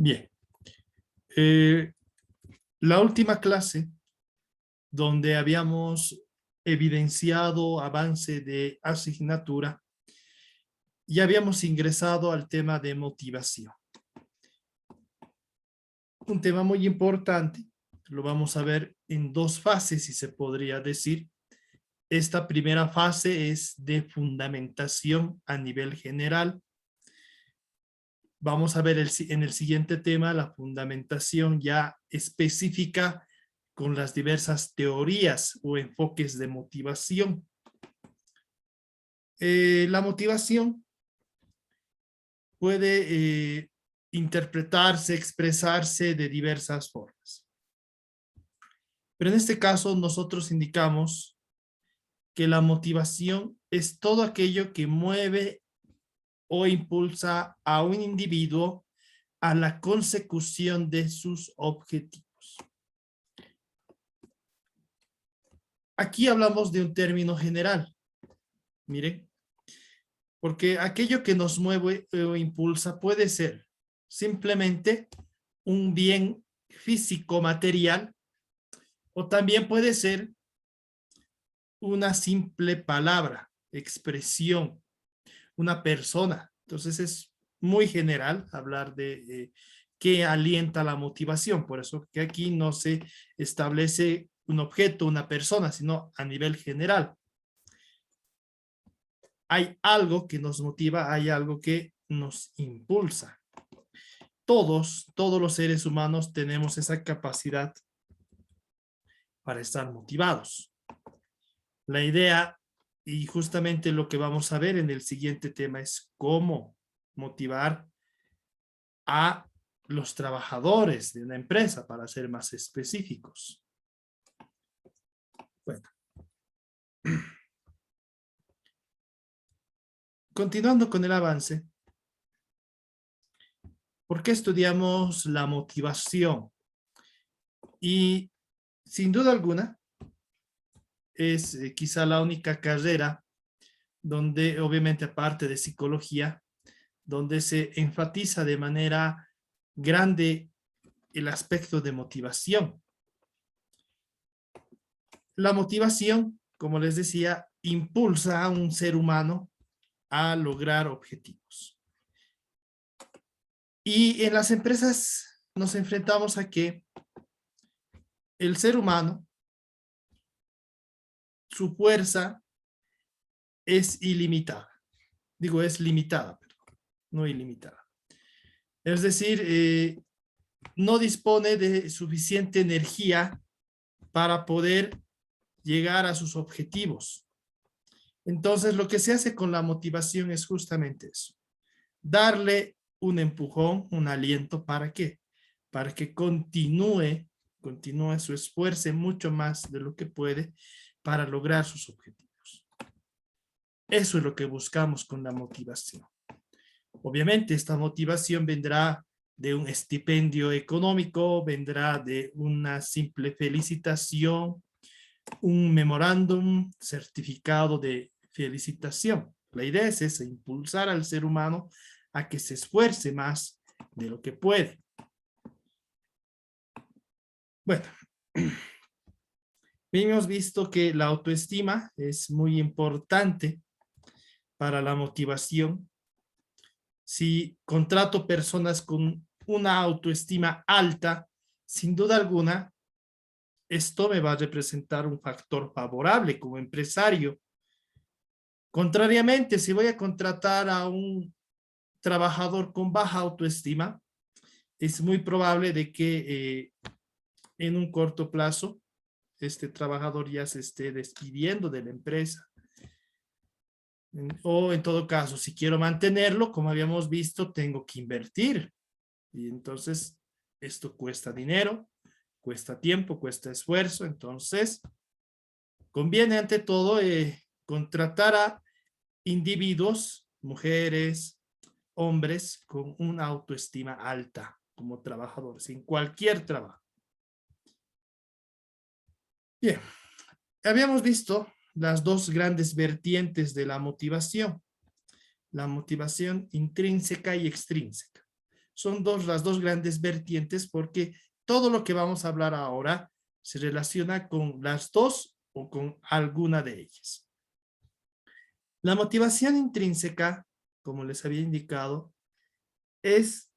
Bien. Eh, la última clase donde habíamos evidenciado avance de asignatura y habíamos ingresado al tema de motivación. Un tema muy importante, lo vamos a ver en dos fases, si se podría decir. Esta primera fase es de fundamentación a nivel general. Vamos a ver en el siguiente tema la fundamentación ya específica con las diversas teorías o enfoques de motivación. La motivación puede interpretarse, expresarse de diversas formas. Pero en este caso nosotros indicamos que la motivación es todo aquello que mueve o impulsa a un individuo a la consecución de sus objetivos. Aquí hablamos de un término general. Miren, porque aquello que nos mueve o impulsa puede ser simplemente un bien físico material o también puede ser una simple palabra, expresión, una persona. Entonces es muy general hablar de qué alienta la motivación. Por eso que aquí no se establece un objeto, una persona, sino a nivel general. Hay algo que nos motiva, hay algo que nos impulsa. Todos los seres humanos tenemos esa capacidad para estar motivados. La idea, y justamente lo que vamos a ver en el siguiente tema, es cómo motivar a los trabajadores de una empresa, para ser más específicos. Bueno. Continuando con el avance, ¿por qué estudiamos la motivación? Y sin duda alguna, es quizá la única carrera donde, obviamente aparte de psicología, donde se enfatiza de manera grande el aspecto de motivación. La motivación, como les decía, impulsa a un ser humano a lograr objetivos. Y en las empresas nos enfrentamos a que el ser humano, su fuerza es ilimitada. Digo, es limitada, perdón, no ilimitada. Es decir, no dispone de suficiente energía para poder llegar a sus objetivos. Entonces, lo que se hace con la motivación es justamente eso. Darle un empujón, un aliento, ¿para qué? Para que continúe su esfuerzo mucho más de lo que puede para lograr sus objetivos. Eso es lo que buscamos con la motivación. Obviamente, esta motivación vendrá de un estipendio económico, vendrá de una simple felicitación, un memorándum, certificado de felicitación. La idea es esa, impulsar al ser humano a que se esfuerce más de lo que puede. Bueno, hemos visto que la autoestima es muy importante para la motivación. Si contrato personas con una autoestima alta, sin duda alguna, esto me va a representar un factor favorable como empresario. Contrariamente, si voy a contratar a un trabajador con baja autoestima, es muy probable de que en un corto plazo este trabajador ya se esté despidiendo de la empresa. O en todo caso, si quiero mantenerlo, como habíamos visto, tengo que invertir. Y entonces esto cuesta dinero, cuesta tiempo, cuesta esfuerzo. Entonces, conviene ante todo contratar a individuos, mujeres, hombres con una autoestima alta como trabajadores en cualquier trabajo. Bien, habíamos visto las dos grandes vertientes de la motivación intrínseca y extrínseca. son las dos grandes vertientes, porque todo lo que vamos a hablar ahora se relaciona con las dos o con alguna de ellas. La motivación intrínseca, como les había indicado, es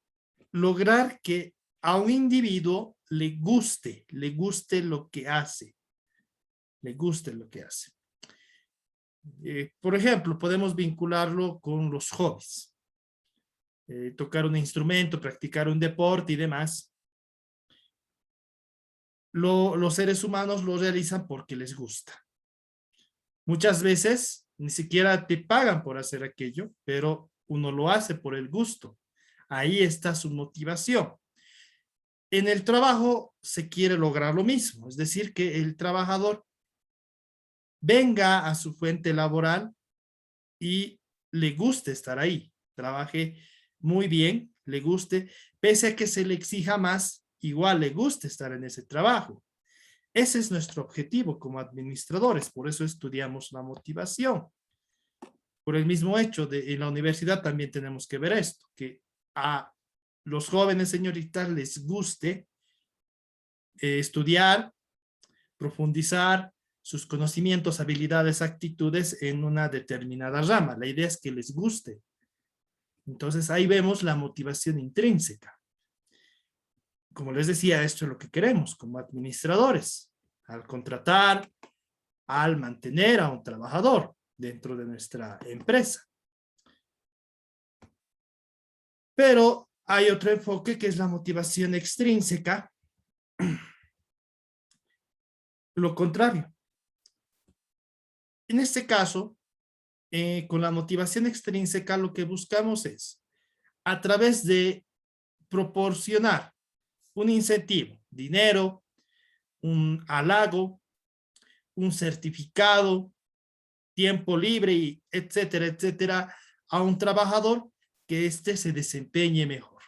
lograr que a un individuo le guste lo que hace, le guste lo que hace. Por ejemplo, podemos vincularlo con los hobbies. Tocar un instrumento, practicar un deporte y demás. Los seres humanos lo realizan porque les gusta. Muchas veces ni siquiera te pagan por hacer aquello, pero uno lo hace por el gusto. Ahí está su motivación. En el trabajo se quiere lograr lo mismo, es decir, que el trabajador venga a su fuente laboral y le guste estar ahí, trabaje muy bien, le guste, pese a que se le exija más, igual le guste estar en ese trabajo. Ese es nuestro objetivo como administradores, por eso estudiamos la motivación. Por el mismo hecho, en la universidad también tenemos que ver esto, que a los jóvenes señoritas les guste estudiar, profundizar sus conocimientos, habilidades, actitudes en una determinada rama. La idea es que les guste. Entonces ahí vemos la motivación intrínseca. Como les decía, esto es lo que queremos como administradores, al contratar, al mantener a un trabajador dentro de nuestra empresa. Pero hay otro enfoque que es la motivación extrínseca. Lo contrario. En este caso, con la motivación extrínseca, lo que buscamos es, a través de proporcionar un incentivo, dinero, un halago, un certificado, tiempo libre, y etcétera, etcétera, a un trabajador, que éste se desempeñe mejor.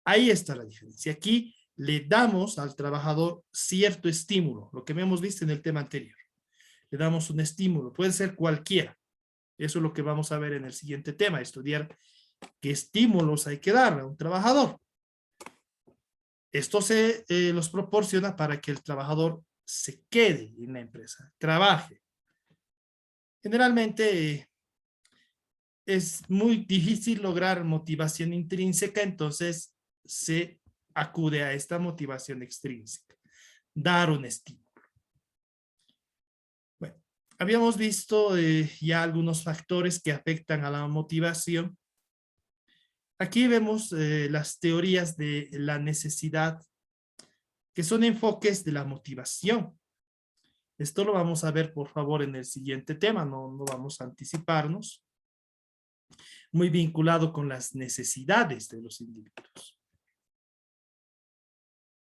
Ahí está la diferencia. Aquí le damos al trabajador cierto estímulo, lo que hemos visto en el tema anterior. Le damos un estímulo, puede ser cualquiera. Eso es lo que vamos a ver en el siguiente tema, estudiar qué estímulos hay que darle a un trabajador. Esto se los proporciona para que el trabajador se quede en la empresa, trabaje. Generalmente es muy difícil lograr motivación intrínseca, entonces se acude a esta motivación extrínseca, dar un estímulo. Bueno, habíamos visto ya algunos factores que afectan a la motivación. Aquí vemos las teorías de la necesidad, que son enfoques de la motivación. Esto lo vamos a ver, por favor, en el siguiente tema, no vamos a anticiparnos. Muy vinculado con las necesidades de los individuos.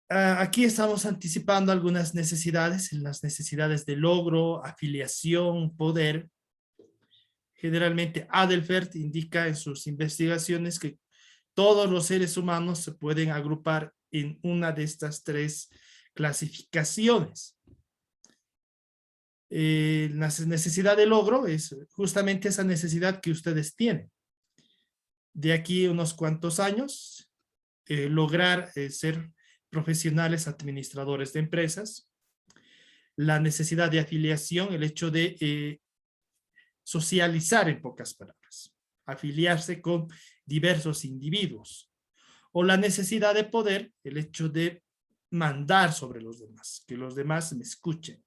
Aquí estamos anticipando algunas necesidades, las necesidades de logro, afiliación, poder. Generalmente Adelfert indica en sus investigaciones que todos los seres humanos se pueden agrupar en una de estas tres clasificaciones. La necesidad de logro es justamente esa necesidad que ustedes tienen. De aquí unos cuantos años, lograr ser profesionales administradores de empresas. La necesidad de afiliación, el hecho de socializar, en pocas palabras, afiliarse con diversos individuos. O la necesidad de poder, el hecho de mandar sobre los demás, que los demás me escuchen.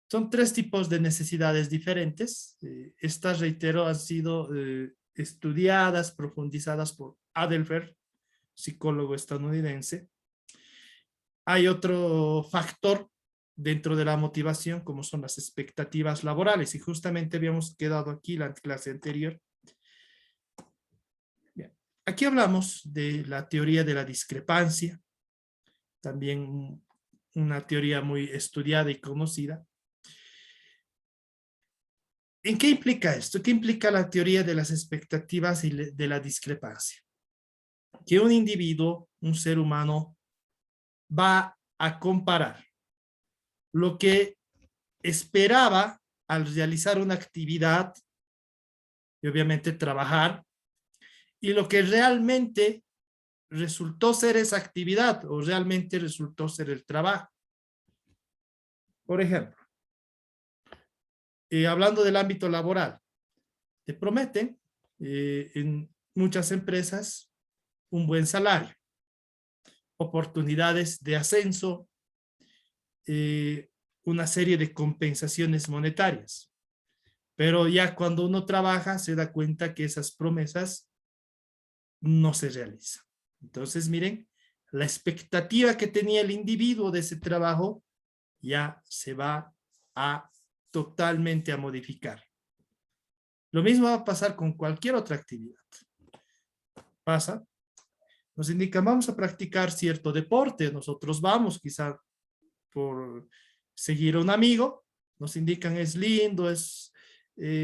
Son tres tipos de necesidades diferentes. Estas, reitero, han sido estudiadas, profundizadas por Adelfert, psicólogo estadounidense. Hay otro factor dentro de la motivación, como son las expectativas laborales, y justamente habíamos quedado aquí la clase anterior. Bien. Aquí hablamos de la teoría de la discrepancia, también una teoría muy estudiada y conocida. ¿En qué implica esto? ¿Qué implica la teoría de las expectativas y de la discrepancia? Que un individuo, un ser humano, va a comparar lo que esperaba al realizar una actividad y obviamente trabajar, y lo que realmente resultó ser esa actividad o realmente resultó ser el trabajo. Por ejemplo, hablando del ámbito laboral, te prometen en muchas empresas un buen salario, oportunidades de ascenso, una serie de compensaciones monetarias. Pero ya cuando uno trabaja se da cuenta que esas promesas no se realizan. Entonces, miren, la expectativa que tenía el individuo de ese trabajo ya se va a totalmente a modificar. Lo mismo va a pasar con cualquier otra actividad. Pasa, nos indican, vamos a practicar cierto deporte, nosotros vamos quizá por seguir a un amigo, nos indican es lindo,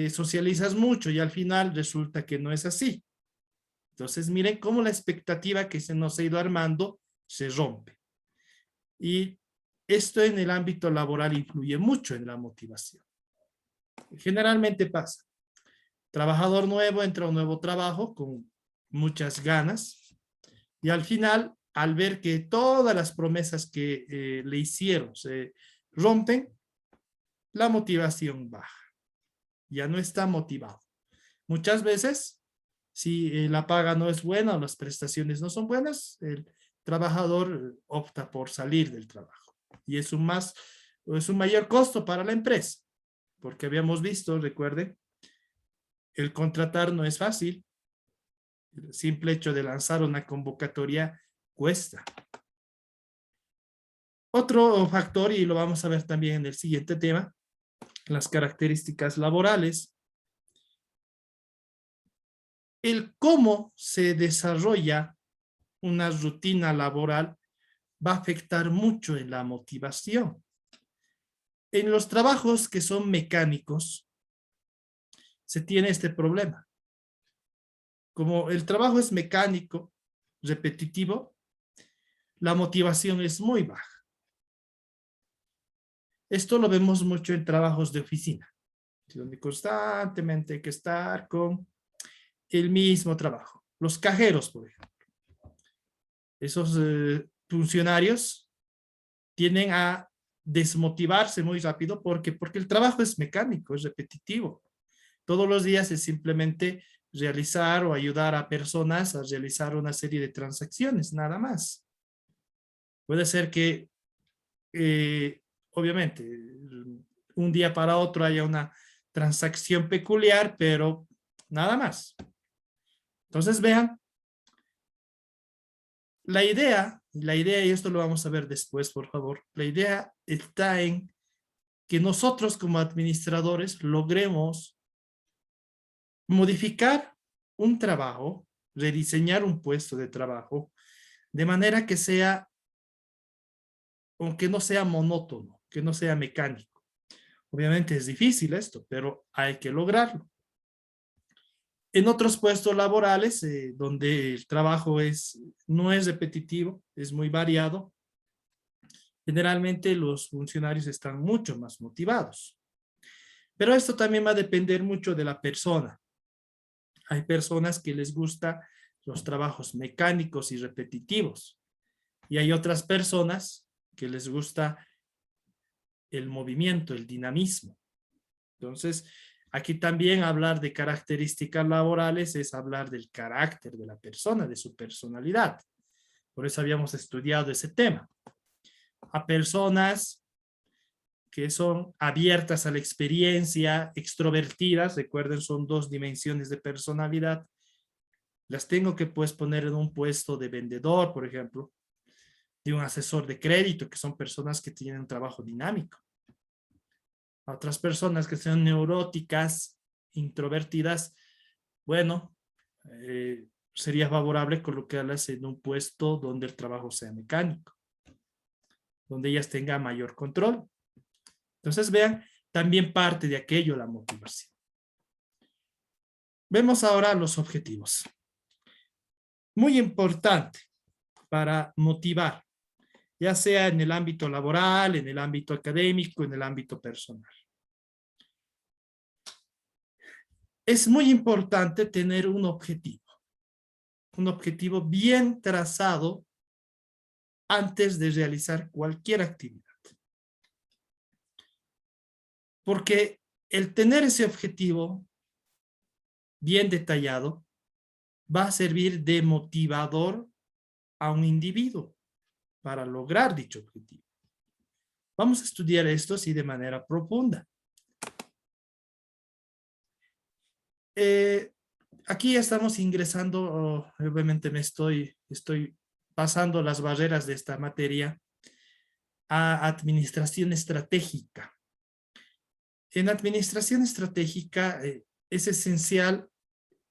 socializas mucho y al final resulta que no es así. Entonces miren cómo la expectativa que se nos ha ido armando se rompe. Y esto en el ámbito laboral influye mucho en la motivación. Generalmente pasa. Trabajador nuevo entra a un nuevo trabajo con muchas ganas y al final, al ver que todas las promesas que le hicieron se rompen, la motivación baja. Ya no está motivado. Muchas veces, si la paga no es buena o las prestaciones no son buenas, el trabajador opta por salir del trabajo. Y es un mayor costo para la empresa. Porque habíamos visto, recuerden, el contratar no es fácil. El simple hecho de lanzar una convocatoria cuesta. Otro factor, y lo vamos a ver también en el siguiente tema, las características laborales. El cómo se desarrolla una rutina laboral va a afectar mucho en la motivación. En los trabajos que son mecánicos, se tiene este problema. Como el trabajo es mecánico, repetitivo, la motivación es muy baja. Esto lo vemos mucho en trabajos de oficina, donde constantemente hay que estar con el mismo trabajo. Los cajeros, por ejemplo. Esos funcionarios tienden a desmotivarse muy rápido porque el trabajo es mecánico, es repetitivo. Todos los días es simplemente realizar o ayudar a personas a realizar una serie de transacciones, nada más. Puede ser que, obviamente, un día para otro haya una transacción peculiar, pero nada más. Entonces, vean, la idea, y esto lo vamos a ver después, por favor, la idea está en que nosotros como administradores logremos modificar un trabajo, rediseñar un puesto de trabajo, de manera que sea, aunque no sea monótono, que no sea mecánico. Obviamente es difícil esto, pero hay que lograrlo. En otros puestos laborales, donde el trabajo no es repetitivo, es muy variado, generalmente los funcionarios están mucho más motivados. Pero esto también va a depender mucho de la persona. Hay personas que les gusta los trabajos mecánicos y repetitivos. Y hay otras personas que les gusta el movimiento, el dinamismo. Entonces, aquí también hablar de características laborales es hablar del carácter de la persona, de su personalidad. Por eso habíamos estudiado ese tema. A personas que son abiertas a la experiencia, extrovertidas, recuerden, son dos dimensiones de personalidad, las tengo que pues poner en un puesto de vendedor, por ejemplo, de un asesor de crédito, que son personas que tienen un trabajo dinámico. A otras personas que son neuróticas, introvertidas, bueno, sería favorable colocarlas en un puesto donde el trabajo sea mecánico, donde ellas tengan mayor control. Entonces, vean, también parte de aquello la motivación. Vemos ahora los objetivos. Muy importante para motivar, ya sea en el ámbito laboral, en el ámbito académico, en el ámbito personal. Es muy importante tener un objetivo. un objetivo bien trazado antes de realizar cualquier actividad. Porque el tener ese objetivo bien detallado va a servir de motivador a un individuo para lograr dicho objetivo. Vamos a estudiar esto así de manera profunda. Aquí estamos ingresando, obviamente estoy pasando las barreras de esta materia a administración estratégica. En administración estratégica es esencial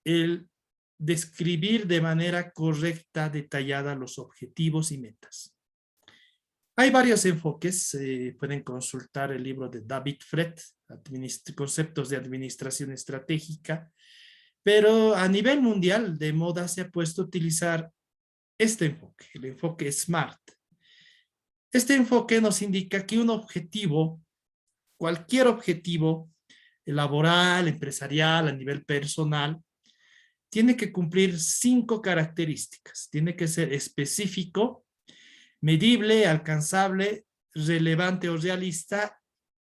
el describir de manera correcta, detallada los objetivos y metas. Hay varios enfoques, pueden consultar el libro de David Fred, Conceptos de Administración Estratégica, pero a nivel mundial de moda se ha puesto a utilizar este enfoque, el enfoque SMART. Este enfoque nos indica que un objetivo, cualquier objetivo laboral, empresarial, a nivel personal, tiene que cumplir 5 características. Tiene que ser específico, medible, alcanzable, relevante o realista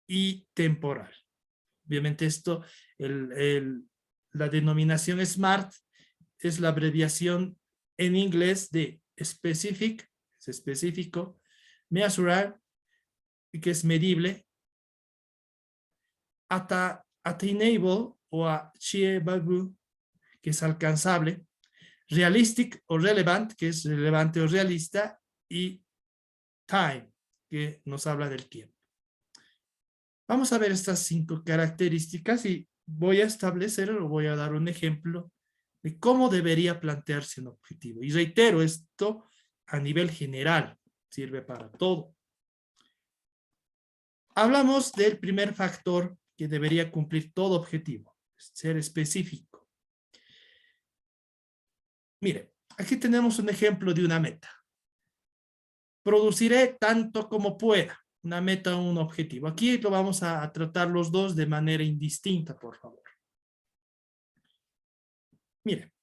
y temporal. Obviamente esto, la denominación SMART es la abreviación en inglés de specific, es específico, measurar, que es medible, attainable o achievable, que es alcanzable, realistic o relevant, que es relevante o realista, y time, que nos habla del tiempo. Vamos a ver estas 5 características y voy a establecer o voy a dar un ejemplo de cómo debería plantearse un objetivo. Y reitero, esto a nivel general sirve para todo. Hablamos del primer factor que debería cumplir todo objetivo, ser específico. Mire, aquí tenemos un ejemplo de una meta. Produciré tanto como pueda. Una meta o un objetivo. Aquí lo vamos a tratar los dos de manera indistinta, por favor. Mire,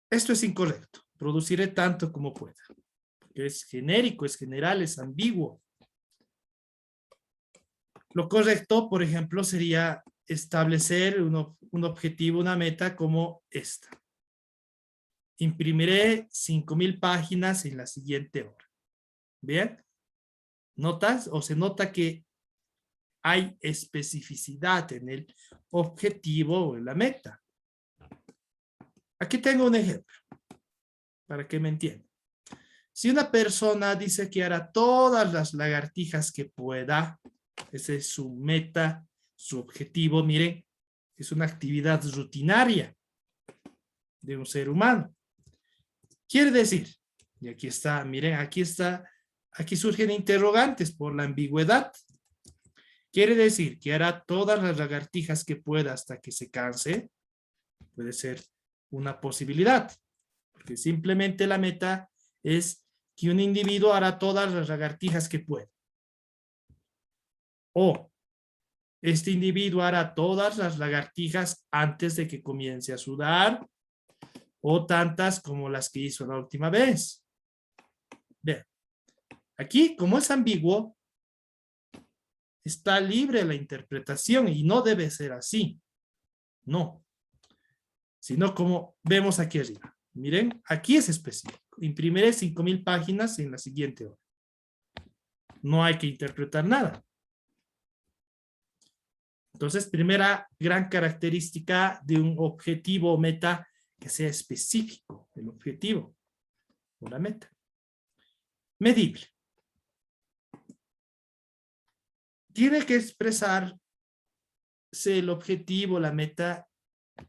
esto es incorrecto. Produciré tanto como pueda. Porque es genérico, es general, es ambiguo. Lo correcto, por ejemplo, sería establecer un objetivo, una meta como esta. Imprimiré 5,000 páginas en la siguiente hora. ¿Bien? ¿Notas? O se nota que hay especificidad en el objetivo o en la meta. Aquí tengo un ejemplo, para que me entiendan. Si una persona dice que hará todas las lagartijas que pueda, esa es su meta, su objetivo, miren, es una actividad rutinaria de un ser humano. Quiere decir, y aquí está, miren, aquí surgen interrogantes por la ambigüedad. Quiere decir que hará todas las lagartijas que pueda hasta que se canse. Puede ser una posibilidad, porque simplemente la meta es que un individuo hará todas las lagartijas que pueda. O este individuo hará todas las lagartijas antes de que comience a sudar, o tantas como las que hizo la última vez. Bien, aquí como es ambiguo, está libre la interpretación y no debe ser así. No. Sino como vemos aquí arriba. Miren, aquí es específico. Imprimiré 5,000 páginas en la siguiente hora. No hay que interpretar nada. Entonces, primera gran característica de un objetivo o meta, que sea específico, el objetivo o la meta. Medible. Tiene que expresarse el objetivo, la meta,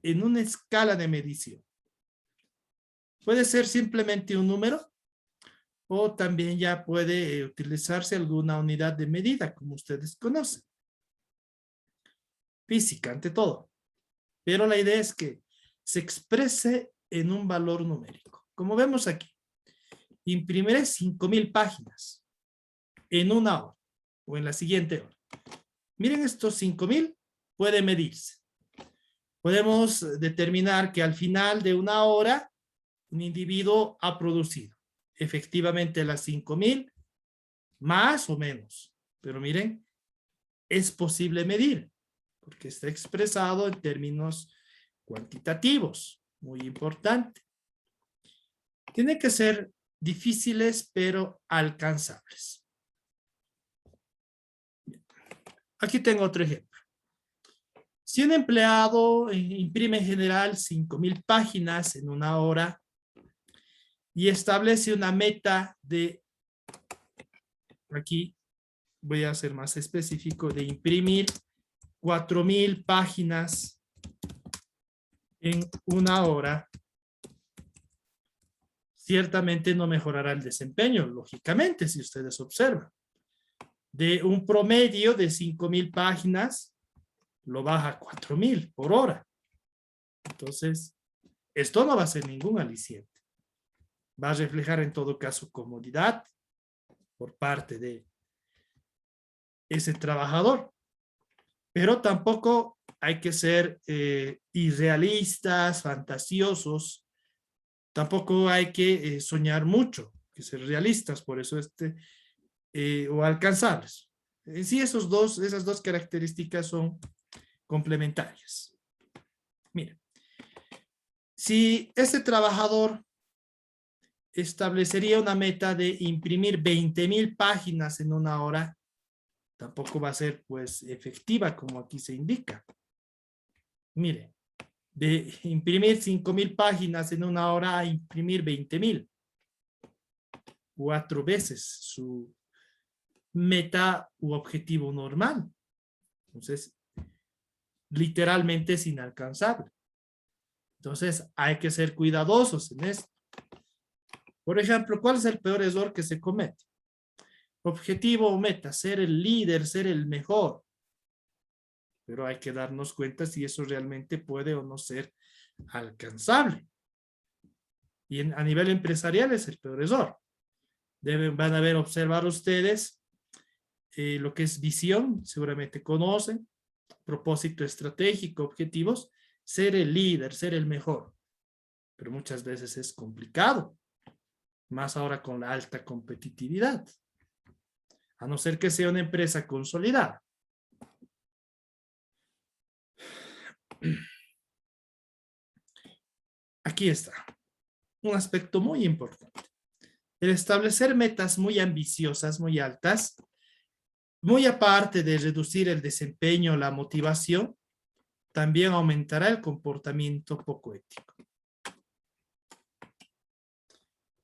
en una escala de medición. Puede ser simplemente un número, o también ya puede utilizarse alguna unidad de medida, como ustedes conocen. Física, ante todo. Pero la idea es que se exprese en un valor numérico. Como vemos aquí, imprimiré 5,000 páginas en una hora o en la siguiente hora. Miren, estos 5,000 puede medirse. Podemos determinar que al final de una hora un individuo ha producido efectivamente las 5,000, más o menos. Pero miren, es posible medir, porque está expresado en términos cuantitativos, muy importante. Tienen que ser difíciles, pero alcanzables. Aquí tengo otro ejemplo. Si un empleado imprime en general 5,000 páginas en una hora y establece una meta de, aquí voy a ser más específico, de imprimir 4,000 páginas en una hora, ciertamente no mejorará el desempeño, lógicamente, si ustedes observan. De un promedio de 5,000 páginas, lo baja a 4,000 por hora. Entonces, esto no va a ser ningún aliciente. Va a reflejar en todo caso comodidad por parte de ese trabajador. Pero tampoco hay que ser irrealistas, fantasiosos. Tampoco hay que soñar mucho, hay que ser realistas, por eso o alcanzables. Sí, esas dos características son complementarias. Miren, si este trabajador establecería una meta de imprimir 20,000 páginas en una hora, tampoco va a ser pues efectiva como aquí se indica. Mire, de imprimir 5,000 páginas en una hora a imprimir 20,000. 4 veces su meta u objetivo normal. Entonces, literalmente es inalcanzable. Entonces, hay que ser cuidadosos en esto. Por ejemplo, ¿cuál es el peor error que se comete? Objetivo o meta, ser el líder, ser el mejor. Pero hay que darnos cuenta si eso realmente puede o no ser alcanzable. Y a nivel empresarial es el peor error. Van a ver, observar ustedes lo que es visión, seguramente conocen, propósito estratégico, objetivos, ser el líder, ser el mejor. Pero muchas veces es complicado, más ahora con la alta competitividad, a no ser que sea una empresa consolidada. Aquí está, un aspecto muy importante. El establecer metas muy ambiciosas, muy altas, muy aparte de reducir el desempeño, la motivación, también aumentará el comportamiento poco ético.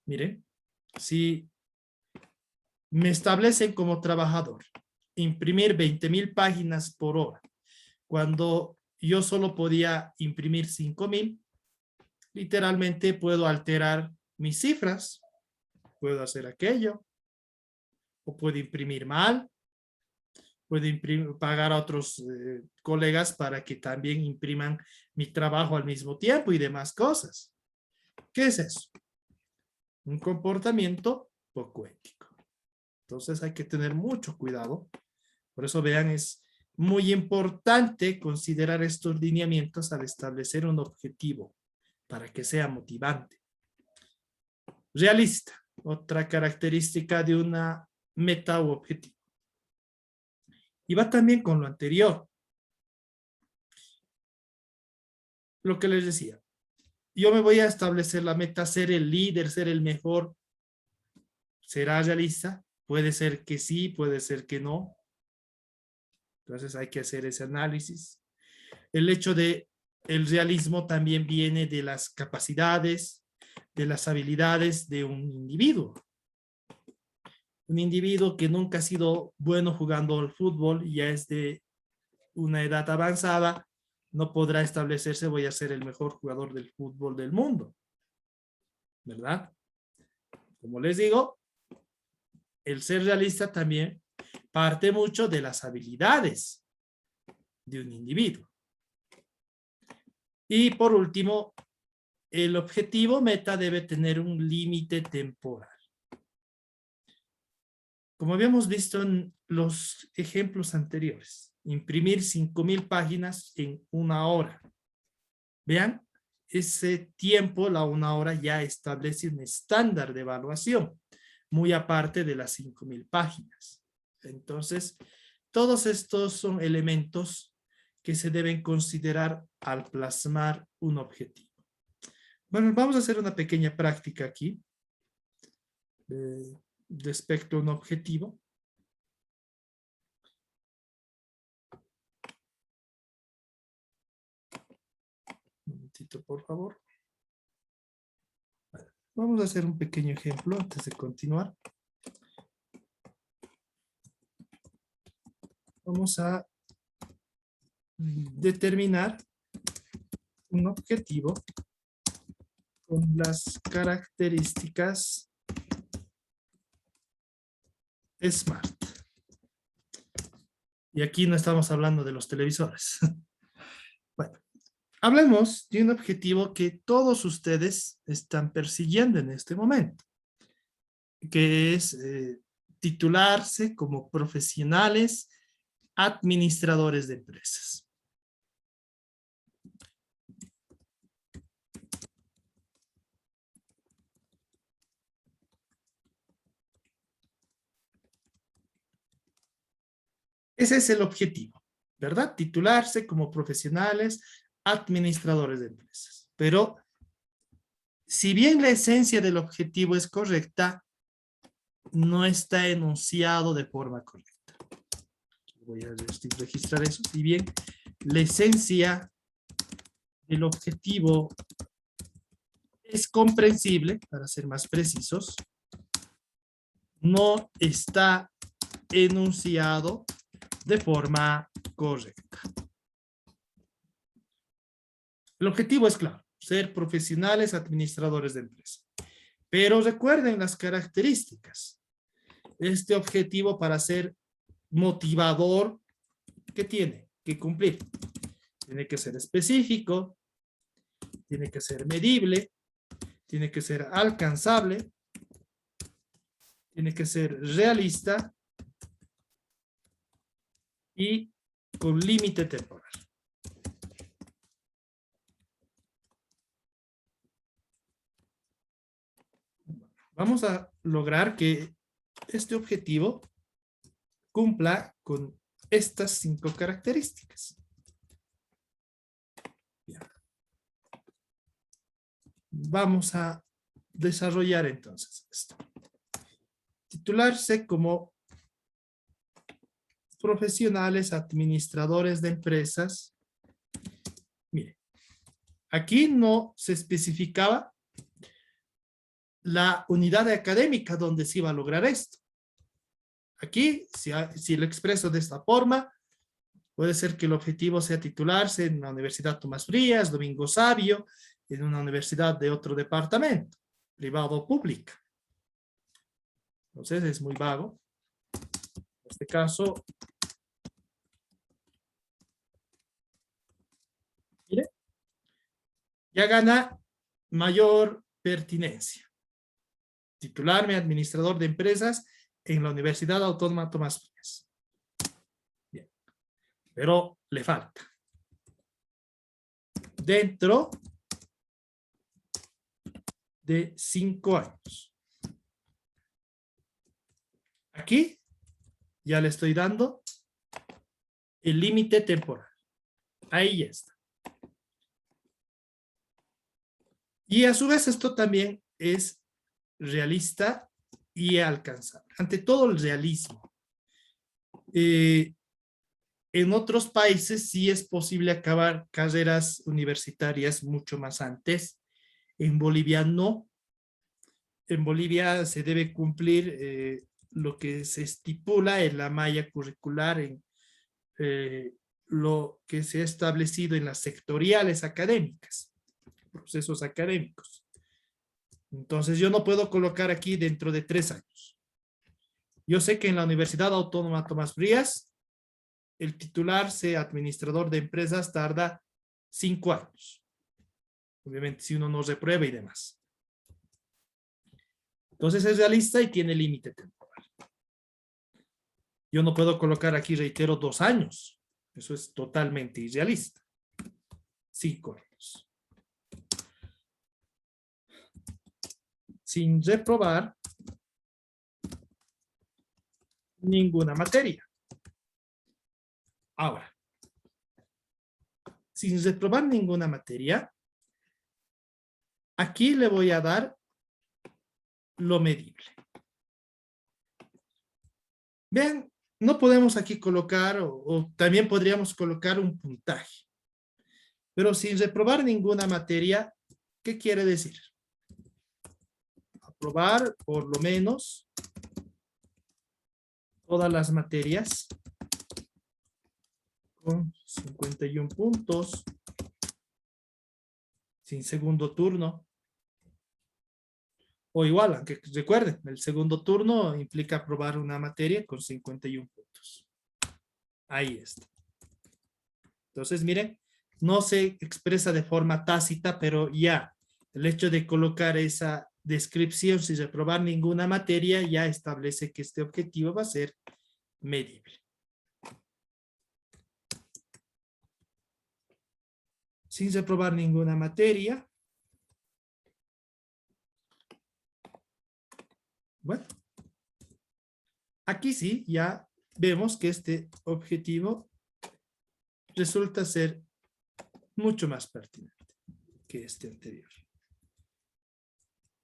Miren, si me establecen como trabajador imprimir 20,000 páginas por hora, cuando yo solo podía imprimir 5,000, literalmente puedo alterar mis cifras, puedo hacer aquello, o puedo imprimir mal, puedo pagar a otros colegas para que también impriman mi trabajo al mismo tiempo y demás cosas. ¿Qué es eso? Un comportamiento poco ético. Entonces hay que tener mucho cuidado. Por eso vean, es muy importante considerar estos lineamientos al establecer un objetivo para que sea motivante. Realista, otra característica de una meta u objetivo. Y va también con lo anterior. Lo que les decía. Yo me voy a establecer la meta, ser el líder, ser el mejor. ¿Será realista? Puede ser que sí, puede ser que no. Entonces hay que hacer ese análisis. El hecho de el realismo también viene de las capacidades, de las habilidades de un individuo. Un individuo que nunca ha sido bueno jugando al fútbol y ya es de una edad avanzada, no podrá establecerse, voy a ser el mejor jugador del fútbol del mundo. ¿Verdad? Como les digo, el ser realista también parte mucho de las habilidades de un individuo. Y por último, el objetivo meta debe tener un límite temporal. Como habíamos visto en los ejemplos anteriores, imprimir 5,000 páginas en una hora. Vean, ese tiempo, la 1 hora, ya establece un estándar de evaluación, muy aparte de las 5.000 páginas. Entonces, todos estos son elementos que se deben considerar al plasmar un objetivo. Bueno, vamos a hacer una pequeña práctica aquí respecto a un objetivo. Un momentito, por favor. Vamos a hacer un pequeño ejemplo antes de continuar. Vamos a determinar un objetivo con las características SMART. Y aquí no estamos hablando de los televisores. Bueno, hablemos de un objetivo que todos ustedes están persiguiendo en este momento, que es titularse como profesionales administradores de empresas. Ese es el objetivo, ¿verdad? Titularse como profesionales administradores de empresas. Pero, si bien la esencia del objetivo es correcta, no está enunciado de forma correcta. Voy a registrar eso. Si bien la esencia del objetivo es comprensible, para ser más precisos, no está enunciado de forma correcta. El objetivo es claro, ser profesionales administradores de empresa. Pero recuerden las características. Este objetivo, para ser motivador, ¿qué tiene que cumplir? Tiene que ser específico, tiene que ser medible, tiene que ser alcanzable, tiene que ser realista y con límite temporal. Vamos a lograr que este objetivo cumpla con estas 5 características. Bien. Vamos a desarrollar entonces esto. Titularse como profesionales administradores de empresas. Mire, aquí no se especificaba la unidad académica donde se iba a lograr esto. Aquí, si lo expreso de esta forma, puede ser que el objetivo sea titularse en la Universidad Tomás Frías, Domingo Savio, en una universidad de otro departamento, privado o pública. Entonces es muy vago. En este caso, mire, ya gana mayor pertinencia. Titularme administrador de empresas en la Universidad Autónoma Tomás Frías. Bien. Pero le falta. Dentro de 5 años. Aquí ya le estoy dando el límite temporal. Ahí ya está. Y a su vez esto también es realista y alcanzable. Ante todo el realismo. En otros países sí es posible acabar carreras universitarias mucho más antes. En Bolivia no. En Bolivia se debe cumplir lo que se estipula en la malla curricular, en lo que se ha establecido en las sectoriales académicas, procesos académicos. Entonces yo no puedo colocar aquí dentro de 3 años. Yo sé que en la Universidad Autónoma Tomás Frías, el titularse administrador de empresas tarda 5 años. Obviamente si uno no reprueba y demás. Entonces es realista y tiene límite temporal. Yo no puedo colocar aquí, reitero, 2 años. Eso es totalmente irrealista. 5 años. sin reprobar ninguna materia. Ahora, sin reprobar ninguna materia, aquí le voy a dar lo medible. Vean, no podemos aquí colocar, o también podríamos colocar un puntaje. Pero sin reprobar ninguna materia, ¿qué quiere decir? Aprobar por lo menos todas las materias con 51 puntos, sin segundo turno. O igual, aunque recuerden, el segundo turno implica aprobar una materia con 51 puntos. Ahí está. Entonces, miren, no se expresa de forma tácita, pero ya el hecho de colocar esa descripción sin reprobar ninguna materia ya establece que este objetivo va a ser medible. Sin reprobar ninguna materia. Bueno, aquí sí, ya vemos que este objetivo resulta ser mucho más pertinente que este anterior.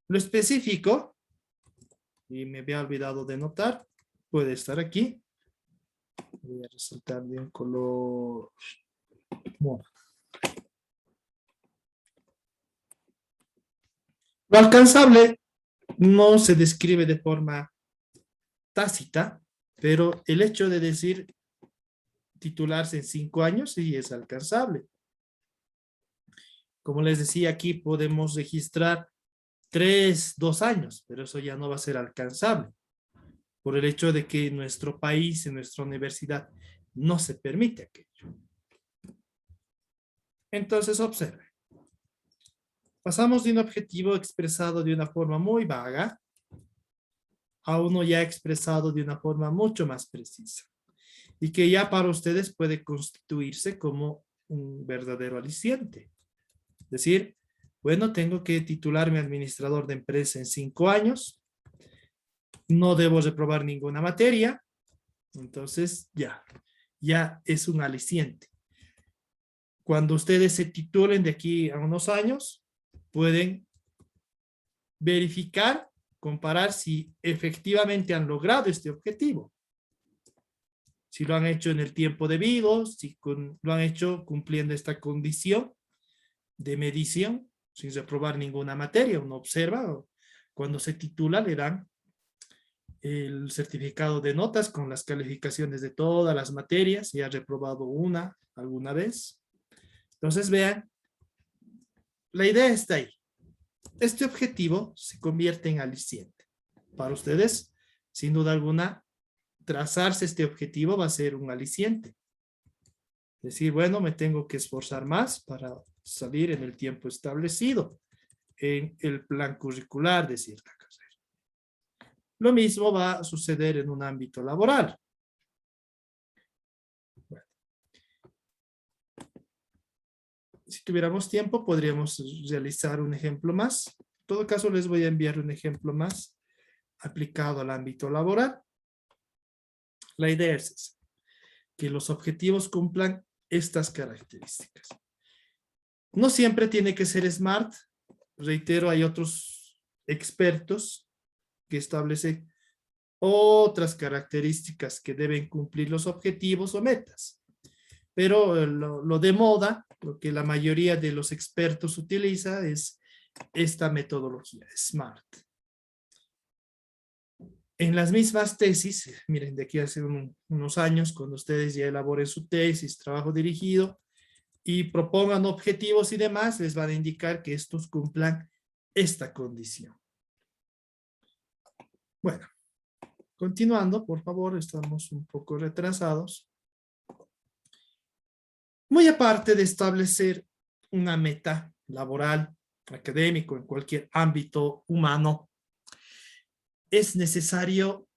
Lo específico, y me había olvidado de notar, puede estar aquí. Voy a resaltar de un color morado. Lo alcanzable no se describe de forma tácita, pero el hecho de decir titularse en 5 años sí es alcanzable. Como les decía, aquí podemos registrar 3, 2 años, pero eso ya no va a ser alcanzable por el hecho de que en nuestro país, en nuestra universidad, no se permite aquello. Entonces, observe. Pasamos de un objetivo expresado de una forma muy vaga a uno ya expresado de una forma mucho más precisa y que ya para ustedes puede constituirse como un verdadero aliciente. Es decir, bueno, tengo que titularme administrador de empresa en 5 años, no debo reprobar ninguna materia, entonces ya es un aliciente. Cuando ustedes se titulen de aquí a unos años, pueden verificar, comparar si efectivamente han logrado este objetivo. Si lo han hecho en el tiempo debido, si lo han hecho cumpliendo esta condición de medición, sin reprobar ninguna materia. Uno observa, cuando se titula le dan el certificado de notas con las calificaciones de todas las materias, si ha reprobado una alguna vez. Entonces vean, la idea está ahí. Este objetivo se convierte en aliciente. Para ustedes, sin duda alguna, trazarse este objetivo va a ser un aliciente. Decir, bueno, me tengo que esforzar más para salir en el tiempo establecido en el plan curricular de cierta carrera. Lo mismo va a suceder en un ámbito laboral. Bueno. Si tuviéramos tiempo, podríamos realizar un ejemplo más. En todo caso, les voy a enviar un ejemplo más aplicado al ámbito laboral. La idea es esa, que los objetivos cumplan estas características. No siempre tiene que ser SMART. Reitero, hay otros expertos que establecen otras características que deben cumplir los objetivos o metas. Pero lo de moda, lo que la mayoría de los expertos utiliza es esta metodología, SMART. En las mismas tesis, miren, de aquí hace unos años, cuando ustedes ya elaboren su tesis, trabajo dirigido, y propongan objetivos y demás, les van a indicar que estos cumplan esta condición. Bueno, continuando, por favor, estamos un poco retrasados. Muy aparte de establecer una meta laboral, académico, en cualquier ámbito humano, es necesario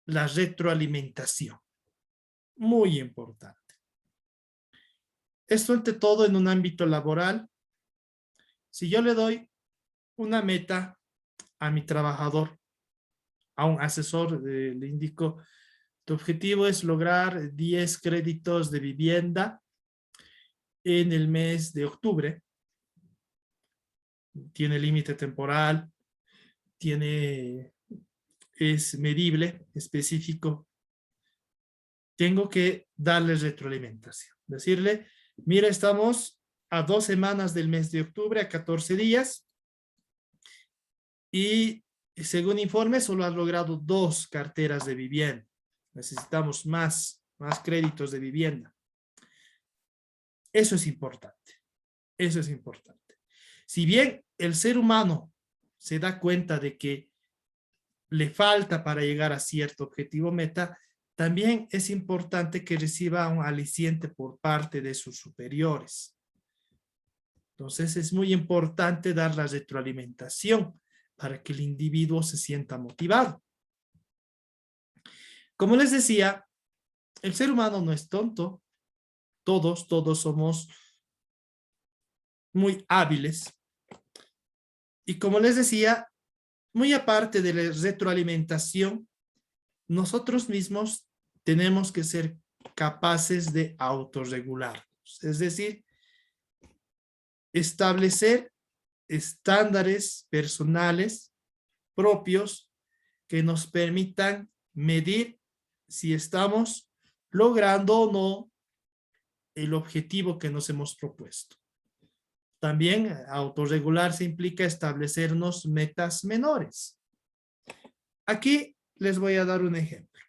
la retroalimentación. Muy importante. Esto ante todo en un ámbito laboral. Si yo le doy una meta a mi trabajador, a un asesor, le indico, tu objetivo es lograr 10 créditos de vivienda en el mes de octubre. Tiene límite temporal, es medible, específico. Tengo que darle retroalimentación. Decirle, mira, estamos a 2 semanas del mes de octubre, a 14 días. Y según informe, solo has logrado 2 carteras de vivienda. Necesitamos más créditos de vivienda. Eso es importante. Eso es importante. Si bien el ser humano se da cuenta de que le falta para llegar a cierto objetivo meta, también es importante que reciba un aliciente por parte de sus superiores. Entonces es muy importante dar la retroalimentación para que el individuo se sienta motivado. Como les decía, el ser humano no es tonto. Todos somos muy hábiles. Y como les decía, muy aparte de la retroalimentación, nosotros mismos tenemos que ser capaces de autorregularnos. Es decir, establecer estándares personales propios que nos permitan medir si estamos logrando o no el objetivo que nos hemos propuesto. También autorregularse implica establecernos metas menores. Aquí les voy a dar un ejemplo.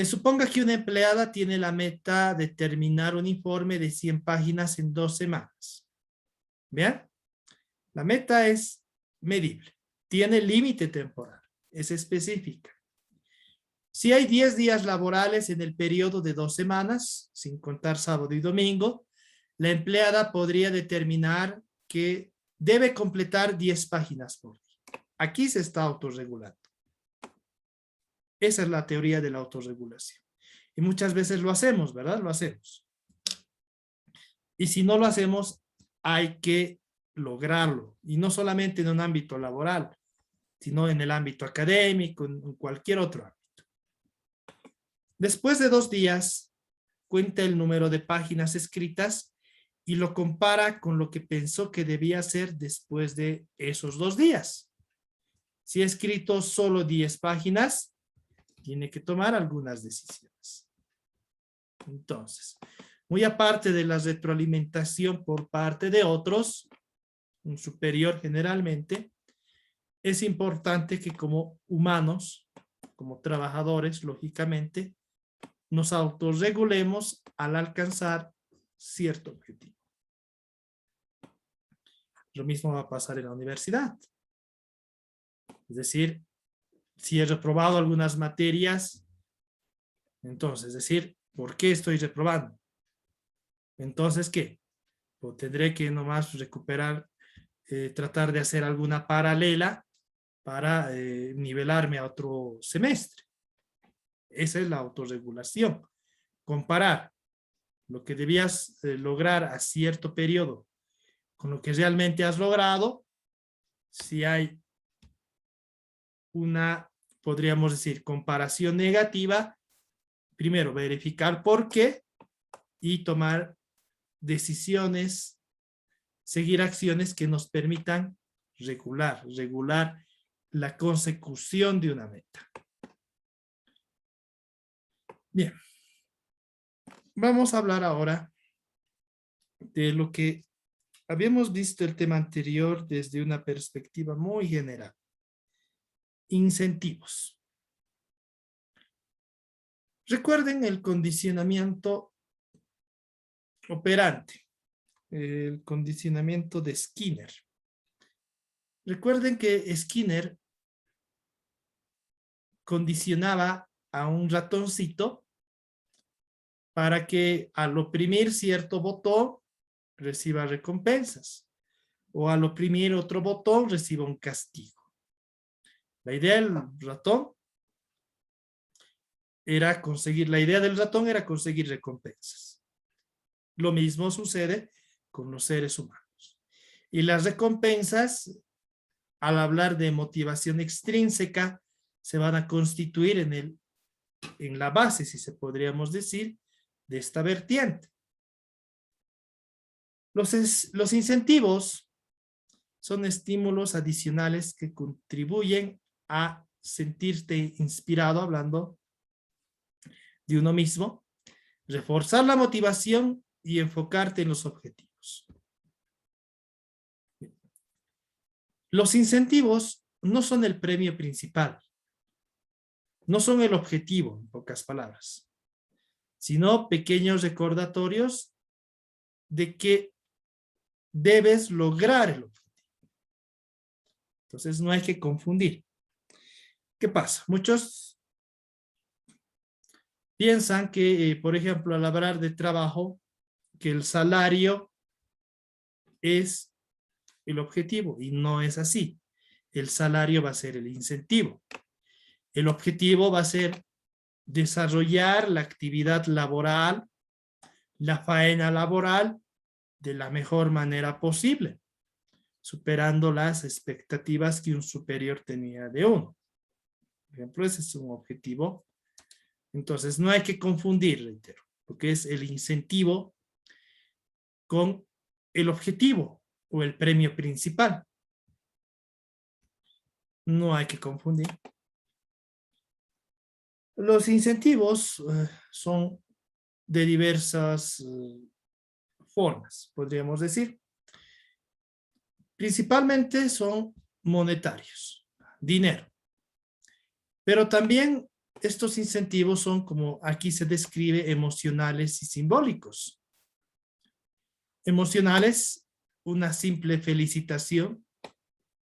Suponga que una empleada tiene la meta de terminar un informe de 100 páginas en 2 semanas. ¿Bien? La meta es medible. Tiene límite temporal. Es específica. Si hay 10 días laborales en el periodo de 2 semanas, sin contar sábado y domingo, la empleada podría determinar que debe completar 10 páginas por día. Aquí se está autorregulando. Esa es la teoría de la autorregulación. Y muchas veces lo hacemos, ¿verdad? Lo hacemos. Y si no lo hacemos, hay que lograrlo. Y no solamente en un ámbito laboral, sino en el ámbito académico, en cualquier otro ámbito. Después de 2 días, cuenta el número de páginas escritas y lo compara con lo que pensó que debía hacer después de esos 2 días. Si ha escrito solo 10 páginas, tiene que tomar algunas decisiones. Entonces, muy aparte de la retroalimentación por parte de otros, un superior generalmente, es importante que como humanos, como trabajadores, lógicamente, nos autorregulemos al alcanzar cierto objetivo. Lo mismo va a pasar en la universidad. Es decir, si he reprobado algunas materias, entonces, es decir, ¿por qué estoy reprobando? Entonces, ¿qué? Pues tendré que nomás recuperar, tratar de hacer alguna paralela para nivelarme a otro semestre. Esa es la autorregulación. Comparar lo que debías lograr a cierto periodo con lo que realmente has logrado. Si hay una, podríamos decir, comparación negativa, primero verificar por qué y tomar decisiones, seguir acciones que nos permitan regular la consecución de una meta. Bien. Vamos a hablar ahora de lo que habíamos visto el tema anterior desde una perspectiva muy general. Incentivos. Recuerden el condicionamiento operante, el condicionamiento de Skinner. Recuerden que Skinner condicionaba a un ratoncito para que al oprimir cierto botón reciba recompensas o al oprimir otro botón reciba un castigo. La idea del ratón era conseguir recompensas. Lo mismo sucede con los seres humanos. Y las recompensas al hablar de motivación extrínseca, se van a constituir en la base, si se podríamos decir, de esta vertiente. Los incentivos son estímulos adicionales que contribuyen a sentirte inspirado, hablando de uno mismo, reforzar la motivación y enfocarte en los objetivos. Los incentivos no son el premio principal, no son el objetivo, en pocas palabras, sino pequeños recordatorios de que debes lograr el objetivo. Entonces no hay que confundir. ¿Qué pasa? Muchos piensan que, por ejemplo, al hablar de trabajo, que el salario es el objetivo, y no es así. El salario va a ser el incentivo. El objetivo va a ser desarrollar la actividad laboral, la faena laboral, de la mejor manera posible, superando las expectativas que un superior tenía de uno. Por ejemplo, ese es un objetivo. Entonces, no hay que confundir, reitero, porque es el incentivo con el objetivo o el premio principal. No hay que confundir. Los incentivos son de diversas formas, podríamos decir. Principalmente son monetarios, dinero. Pero también estos incentivos son, como aquí se describe, emocionales y simbólicos. Emocionales, una simple felicitación,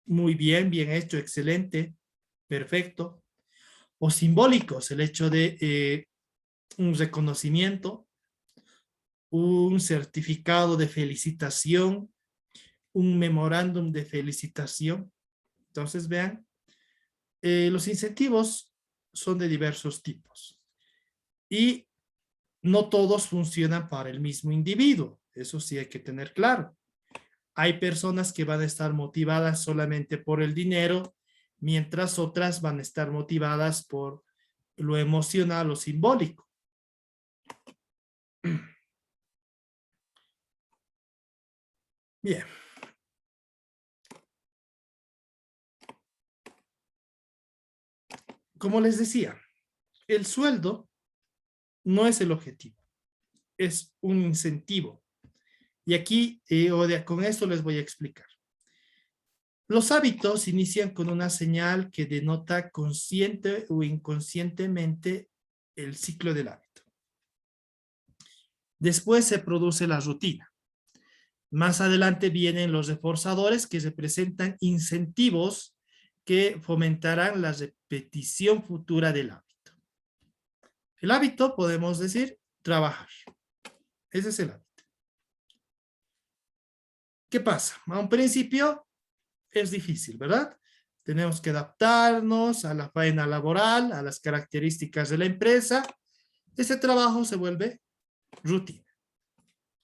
muy bien, bien hecho, excelente, perfecto. O simbólicos, el hecho de un reconocimiento, un certificado de felicitación, un memorándum de felicitación. Entonces, vean, los incentivos son de diversos tipos y no todos funcionan para el mismo individuo. Eso sí hay que tener claro. Hay personas que van a estar motivadas solamente por el dinero, mientras otras van a estar motivadas por lo emocional o simbólico. Bien. Como les decía, el sueldo no es el objetivo, es un incentivo. Y aquí, con esto les voy a explicar. Los hábitos inician con una señal que denota consciente o inconscientemente el ciclo del hábito. Después se produce la rutina. Más adelante vienen los reforzadores, que representan incentivos que fomentarán la repetición futura del hábito. El hábito, podemos decir, trabajar. Ese es el hábito. ¿Qué pasa? A un principio es difícil, ¿verdad? Tenemos que adaptarnos a la faena laboral, a las características de la empresa. Ese trabajo se vuelve rutina.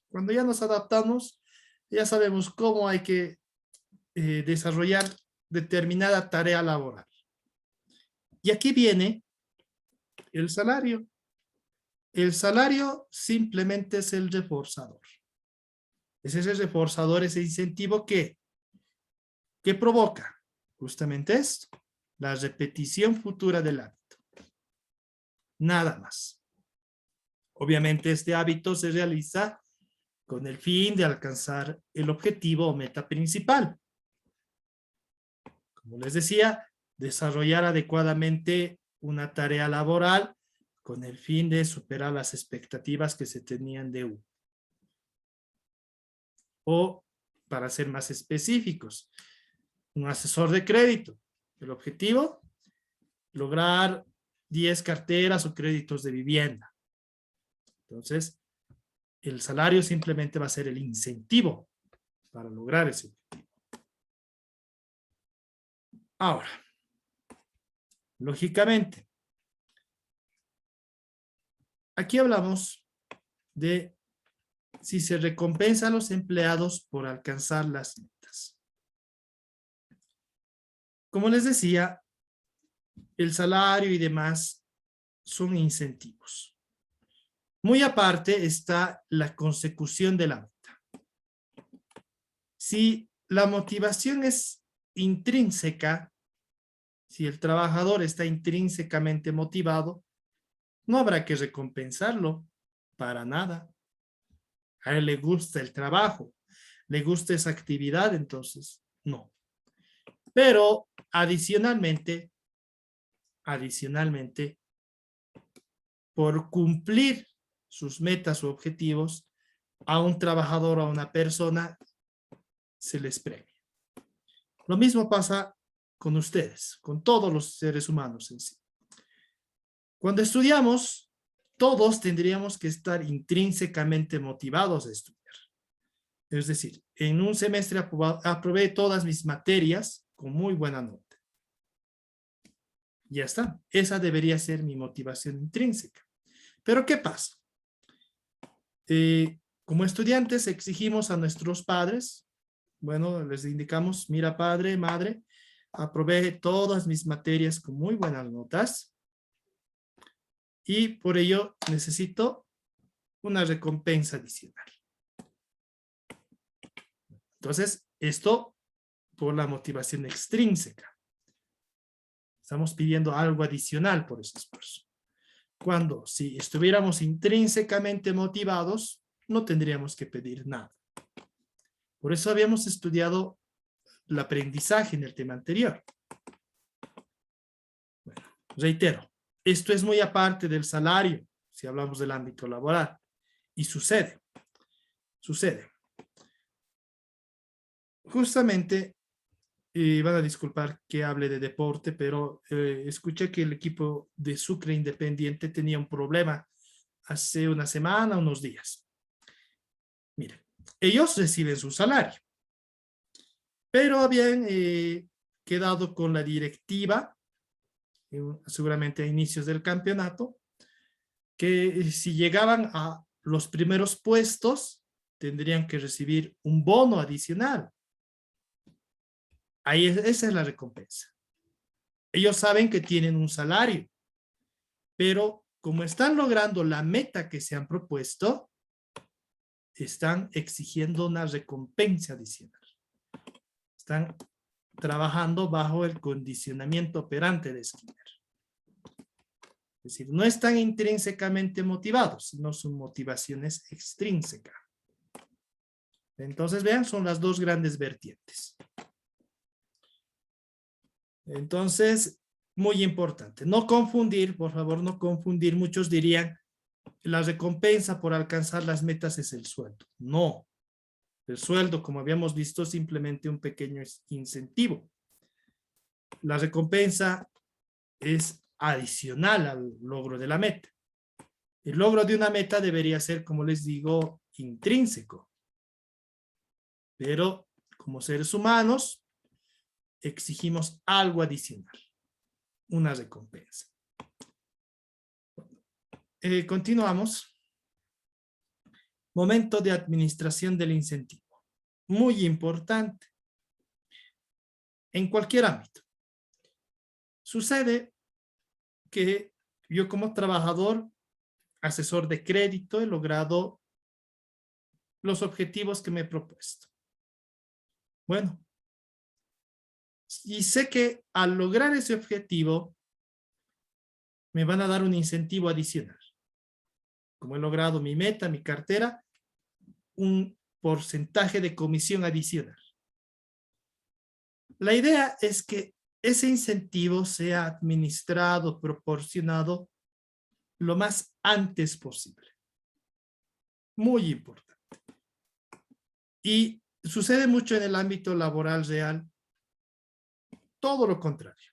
Cuando ya nos adaptamos, ya sabemos cómo hay que desarrollar determinada tarea laboral. Y aquí viene el salario. El salario simplemente es el reforzador. Es ese reforzador, ese incentivo que provoca justamente esto, la repetición futura del hábito. Nada más. Obviamente este hábito se realiza con el fin de alcanzar el objetivo o meta principal. Como les decía, desarrollar adecuadamente una tarea laboral con el fin de superar las expectativas que se tenían de uno. O, para ser más específicos, un asesor de crédito. El objetivo, lograr 10 carteras o créditos de vivienda. Entonces, el salario simplemente va a ser el incentivo para lograr ese objetivo. Ahora, lógicamente, aquí hablamos de si se recompensa a los empleados por alcanzar las metas. Como les decía, el salario y demás son incentivos. Muy aparte está la consecución de la meta. Si la motivación es intrínseca, si el trabajador está intrínsecamente motivado, no habrá que recompensarlo para nada. A él le gusta el trabajo, le gusta esa actividad, entonces no. Pero adicionalmente, por cumplir sus metas o objetivos, a un trabajador o a una persona se les premia. Lo mismo pasa con ustedes, con todos los seres humanos en sí. Cuando estudiamos, todos tendríamos que estar intrínsecamente motivados a estudiar. Es decir, en un semestre aprobé todas mis materias con muy buena nota. Ya está. Esa debería ser mi motivación intrínseca. Pero ¿qué pasa? Como estudiantes exigimos a nuestros padres, bueno, les indicamos, mira padre, madre, aprobé todas mis materias con muy buenas notas y por ello necesito una recompensa adicional. Entonces, esto por la motivación extrínseca. Estamos pidiendo algo adicional por ese esfuerzo. Cuando si estuviéramos intrínsecamente motivados, no tendríamos que pedir nada. Por eso habíamos estudiado el aprendizaje en el tema anterior. Bueno, reitero, esto es muy aparte del salario, si hablamos del ámbito laboral. Y sucede. Justamente, van a disculpar que hable de deporte, pero escuché que el equipo de Sucre Independiente tenía un problema hace una semana, unos días. Miren, ellos reciben su salario, pero habían quedado con la directiva, seguramente a inicios del campeonato, que si llegaban a los primeros puestos, tendrían que recibir un bono adicional. Ahí esa es la recompensa. Ellos saben que tienen un salario, pero como están logrando la meta que se han propuesto, están exigiendo una recompensa adicional. Están trabajando bajo el condicionamiento operante de Skinner. Es decir, no están intrínsecamente motivados, sino su motivación es extrínseca. Entonces, vean, son las dos grandes vertientes. Entonces, muy importante, no confundir, por favor, no confundir. Muchos dirían, la recompensa por alcanzar las metas es el sueldo. No, el sueldo, como habíamos visto, es simplemente un pequeño incentivo. La recompensa es adicional al logro de la meta. El logro de una meta debería ser, como les digo, intrínseco. Pero como seres humanos, exigimos algo adicional, una recompensa. Continuamos. Momento de administración del incentivo. Muy importante. En cualquier ámbito. Sucede que yo como trabajador, asesor de crédito, he logrado los objetivos que me he propuesto. Bueno, y sé que al lograr ese objetivo, me van a dar un incentivo adicional. Como he logrado mi meta, mi cartera, un porcentaje de comisión adicional. La idea es que ese incentivo sea administrado, proporcionado lo más antes posible. Muy importante. Y sucede mucho en el ámbito laboral real. Todo lo contrario.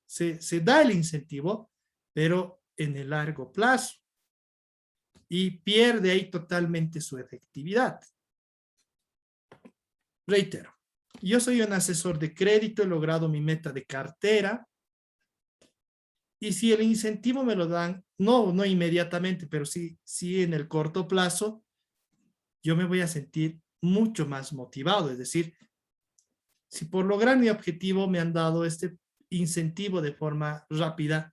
Se da el incentivo, pero en el largo plazo. Y pierde ahí totalmente su efectividad. Reitero, yo soy un asesor de crédito, he logrado mi meta de cartera, y si el incentivo me lo dan, no inmediatamente, pero sí en el corto plazo, yo me voy a sentir mucho más motivado, es decir, Si por lograr mi objetivo me han dado este incentivo de forma rápida,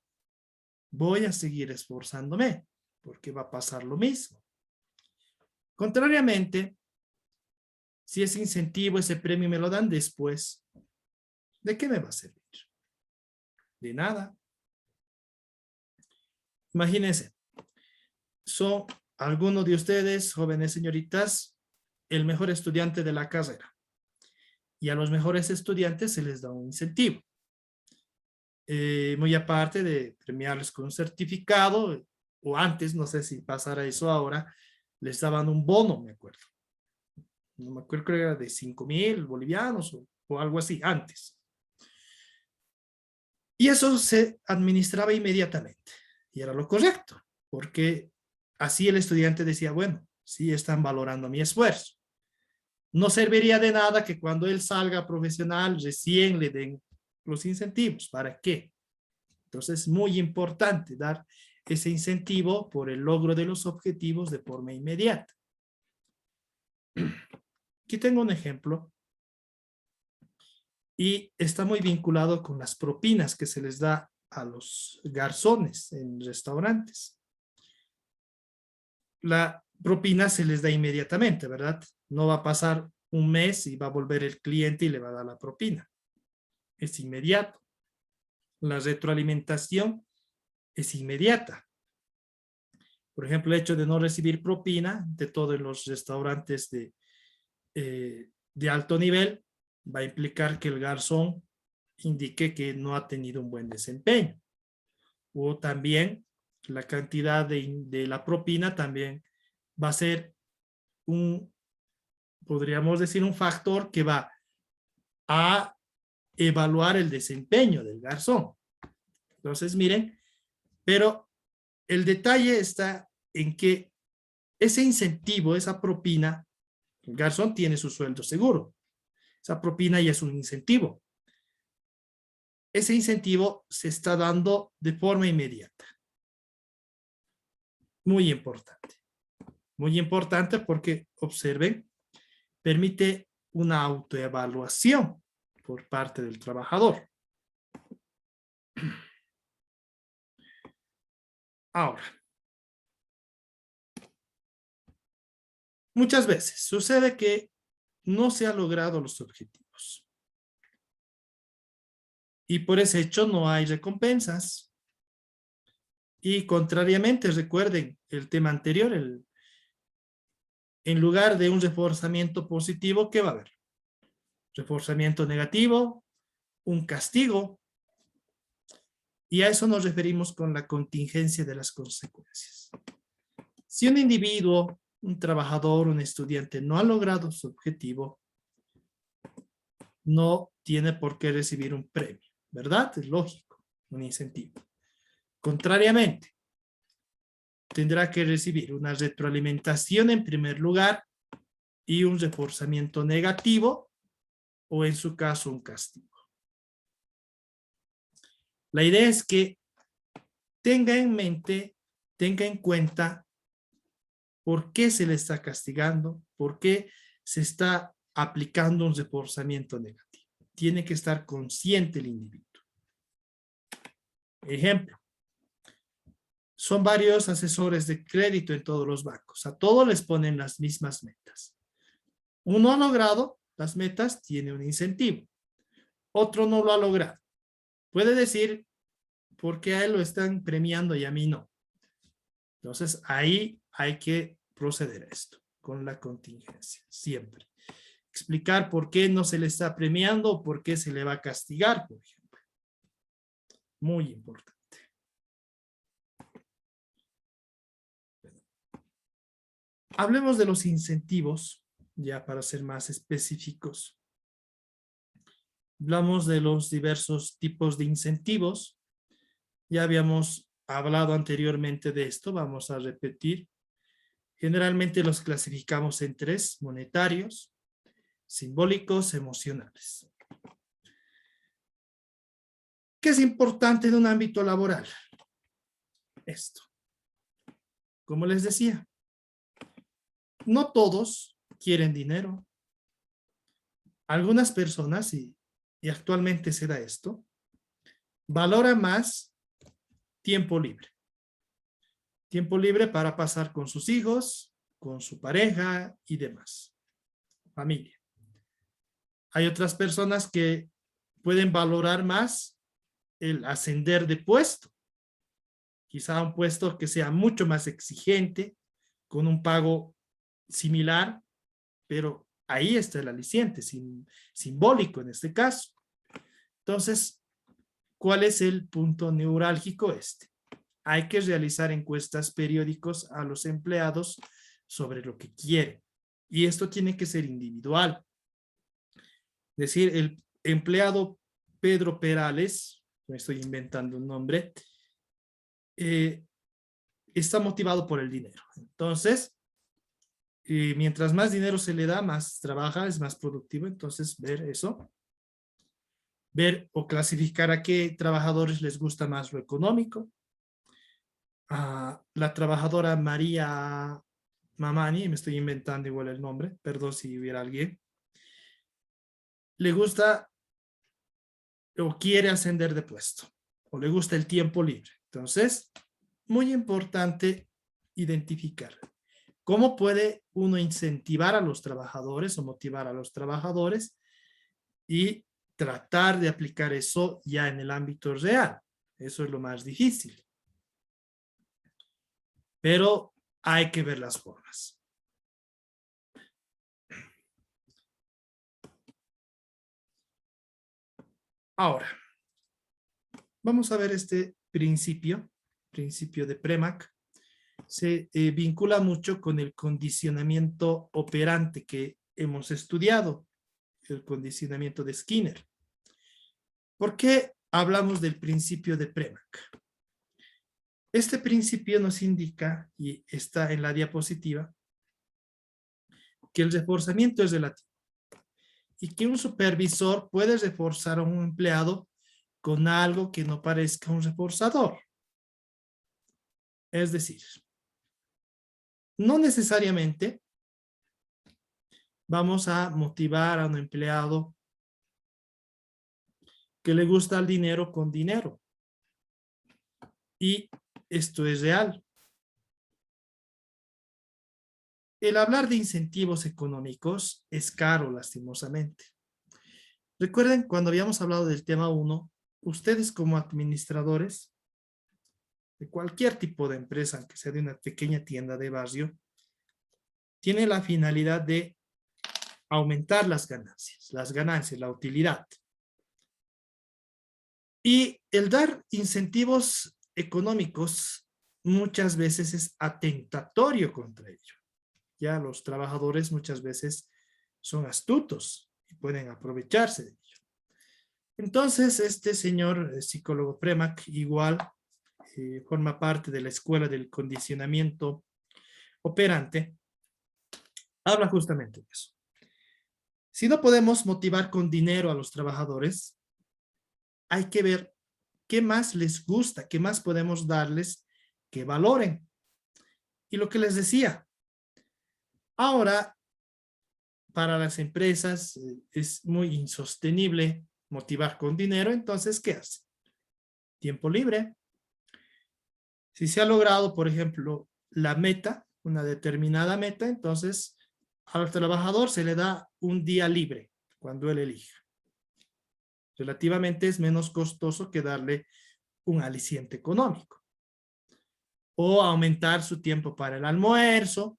voy a seguir esforzándome, porque va a pasar lo mismo. Contrariamente, si ese incentivo, ese premio me lo dan después, ¿de qué me va a servir? De nada. Imagínense, son algunos de ustedes, jóvenes señoritas, el mejor estudiante de la carrera. Y a los mejores estudiantes se les da un incentivo. Muy aparte de premiarles con un certificado, o antes, no sé si pasará eso ahora, les daban un bono, me acuerdo. No me acuerdo, creo que era de 5.000 bolivianos o algo así, antes. Y eso se administraba inmediatamente. Y era lo correcto, porque así el estudiante decía, bueno, sí están valorando mi esfuerzo. No serviría de nada que cuando él salga profesional recién le den los incentivos. ¿Para qué? Entonces es muy importante dar ese incentivo por el logro de los objetivos de forma inmediata. Aquí tengo un ejemplo y está muy vinculado con las propinas que se les da a los garzones en restaurantes. La propina se les da inmediatamente, ¿verdad? No va a pasar un mes y va a volver el cliente y le va a dar la propina. Es inmediato. La retroalimentación es inmediata. Por ejemplo, el hecho de no recibir propina de todos los restaurantes de alto nivel va a implicar que el garzón indique que no ha tenido un buen desempeño. O también la cantidad de la propina también va a ser podríamos decir, un factor que va a evaluar el desempeño del garzón. Entonces, miren, pero el detalle está en que ese incentivo, esa propina, el garzón tiene su sueldo seguro. Esa propina ya es un incentivo. Ese incentivo se está dando de forma inmediata. Muy importante. Muy importante porque, observen, permite una autoevaluación por parte del trabajador. Ahora, muchas veces sucede que no se han logrado los objetivos. Y por ese hecho no hay recompensas. Y contrariamente, recuerden el tema anterior, en lugar de un reforzamiento positivo, ¿qué va a haber? Reforzamiento negativo, un castigo. Y a eso nos referimos con la contingencia de las consecuencias. Si un individuo, un trabajador, un estudiante no ha logrado su objetivo, no tiene por qué recibir un premio, ¿verdad? Es lógico, un incentivo. Contrariamente, tendrá que recibir una retroalimentación en primer lugar y un reforzamiento negativo o en su caso un castigo. La idea es que tenga en mente, tenga en cuenta por qué se le está castigando, por qué se está aplicando un reforzamiento negativo. Tiene que estar consciente el individuo. Ejemplo, son varios asesores de crédito en todos los bancos. A todos les ponen las mismas metas. Uno ha logrado las metas, tiene un incentivo. Otro no lo ha logrado. Puede decir, ¿por qué a él lo están premiando y a mí no? Entonces, ahí hay que proceder a esto, con la contingencia, siempre. Explicar por qué no se le está premiando o por qué se le va a castigar, por ejemplo. Muy importante. Hablemos de los incentivos, ya para ser más específicos. Hablamos de los diversos tipos de incentivos. Ya habíamos hablado anteriormente de esto, vamos a repetir. Generalmente los clasificamos en tres: monetarios, simbólicos, emocionales. ¿Qué es importante en un ámbito laboral? Esto. Como les decía, no todos quieren dinero. Algunas personas, y actualmente se da esto, valoran más tiempo libre. Tiempo libre para pasar con sus hijos, con su pareja y demás. Familia. Hay otras personas que pueden valorar más el ascender de puesto. Quizá un puesto que sea mucho más exigente, con un pago similar, pero ahí está el aliciente, simbólico en este caso. Entonces, ¿cuál es el punto neurálgico este? Hay que realizar encuestas periódicos a los empleados sobre lo que quieren. Y esto tiene que ser individual. Es decir, el empleado Pedro Perales, me estoy inventando un nombre, está motivado por el dinero. Entonces, mientras más dinero se le da, más trabaja, es más productivo. Entonces, ver eso. Ver o clasificar a qué trabajadores les gusta más lo económico. A la trabajadora María Mamani, me estoy inventando igual el nombre, perdón si hubiera alguien, le gusta o quiere ascender de puesto, o le gusta el tiempo libre. Entonces, muy importante identificar cómo puede uno incentivar a los trabajadores o motivar a los trabajadores y tratar de aplicar eso ya en el ámbito real. Eso es lo más difícil. Pero hay que ver las formas. Ahora, vamos a ver este principio de Premack. Se vincula mucho con el condicionamiento operante que hemos estudiado, el condicionamiento de Skinner. ¿Por qué hablamos del principio de Premack? Este principio nos indica, y está en la diapositiva, que el reforzamiento es relativo y que un supervisor puede reforzar a un empleado con algo que no parezca un reforzador. Es decir, no necesariamente vamos a motivar a un empleado que le gusta el dinero con dinero. Y esto es real. El hablar de incentivos económicos es caro, lastimosamente. Recuerden, cuando habíamos hablado del tema 1, ustedes como administradores de cualquier tipo de empresa, aunque sea de una pequeña tienda de barrio, tiene la finalidad de aumentar las ganancias, la utilidad. Y el dar incentivos económicos muchas veces es atentatorio contra ello. Ya los trabajadores muchas veces son astutos y pueden aprovecharse de ello. Entonces, este señor psicólogo Premack igual forma parte de la escuela del condicionamiento operante. Habla justamente de eso. Si no podemos motivar con dinero a los trabajadores, hay que ver qué más les gusta, qué más podemos darles que valoren. Y lo que les decía, ahora para las empresas es muy insostenible motivar con dinero, entonces, ¿qué hace? Tiempo libre. Si se ha logrado, por ejemplo, la meta, una determinada meta, entonces al trabajador se le da un día libre cuando él elija. Relativamente es menos costoso que darle un aliciente económico. O aumentar su tiempo para el almuerzo.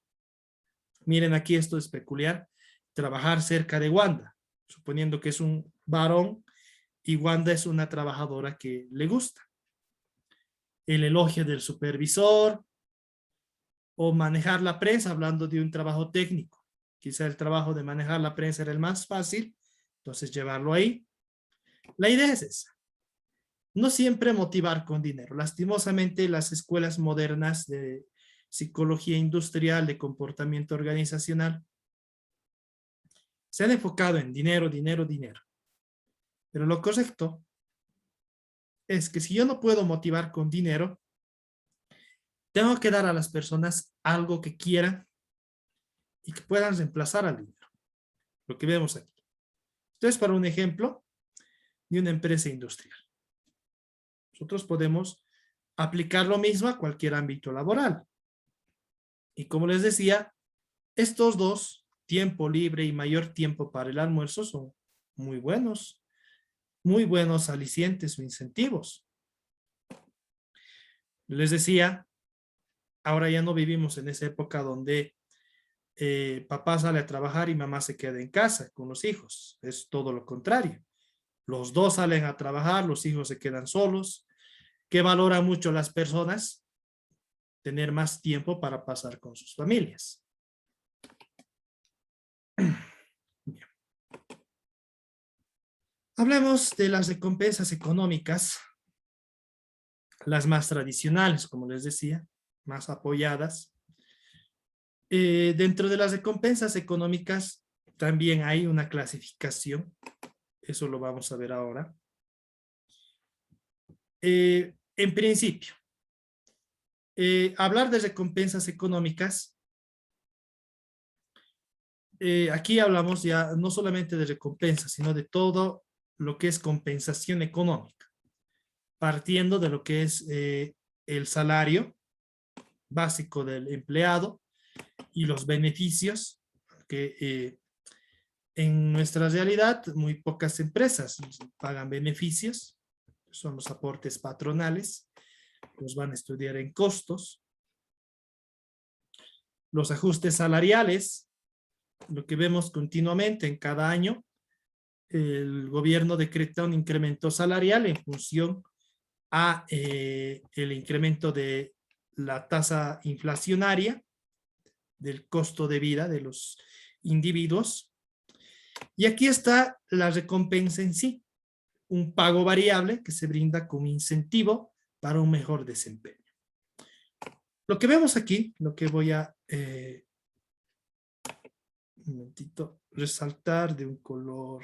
Miren, aquí esto es peculiar. Trabajar cerca de Wanda, suponiendo que es un varón y Wanda es una trabajadora que le gusta. El elogio del supervisor o manejar la prensa, hablando de un trabajo técnico. Quizá el trabajo de manejar la prensa era el más fácil, entonces llevarlo ahí. La idea es esa. No siempre motivar con dinero. Lastimosamente, las escuelas modernas de psicología industrial, de comportamiento organizacional, se han enfocado en dinero, dinero, dinero. Pero lo correcto es que si yo no puedo motivar con dinero, tengo que dar a las personas algo que quieran y que puedan reemplazar al dinero. Lo que vemos aquí. Esto es para un ejemplo de una empresa industrial. Nosotros podemos aplicar lo mismo a cualquier ámbito laboral. Y como les decía, estos dos, tiempo libre y mayor tiempo para el almuerzo, son muy buenos alicientes o incentivos. Les decía, ahora ya no vivimos en esa época donde papá sale a trabajar y mamá se queda en casa con los hijos. Es todo lo contrario. Los dos salen a trabajar, los hijos se quedan solos. ¿Qué valoran mucho las personas? Tener más tiempo para pasar con sus familias. Bien. Hablemos de las recompensas económicas, las más tradicionales, como les decía, más apoyadas. Dentro de las recompensas económicas también hay una clasificación, eso lo vamos a ver ahora. En principio, hablar de recompensas económicas, aquí hablamos ya no solamente de recompensas, sino de todo lo que es compensación económica, partiendo de lo que es el salario básico del empleado y los beneficios que en nuestra realidad muy pocas empresas pagan beneficios, son los aportes patronales, los van a estudiar en costos, los ajustes salariales, lo que vemos continuamente en cada año, el gobierno decreta un incremento salarial en función a el incremento de la tasa inflacionaria, del costo de vida de los individuos. Y aquí está la recompensa en sí, un pago variable que se brinda como incentivo para un mejor desempeño. Lo que vemos aquí, lo que voy a un momentito, resaltar de un color,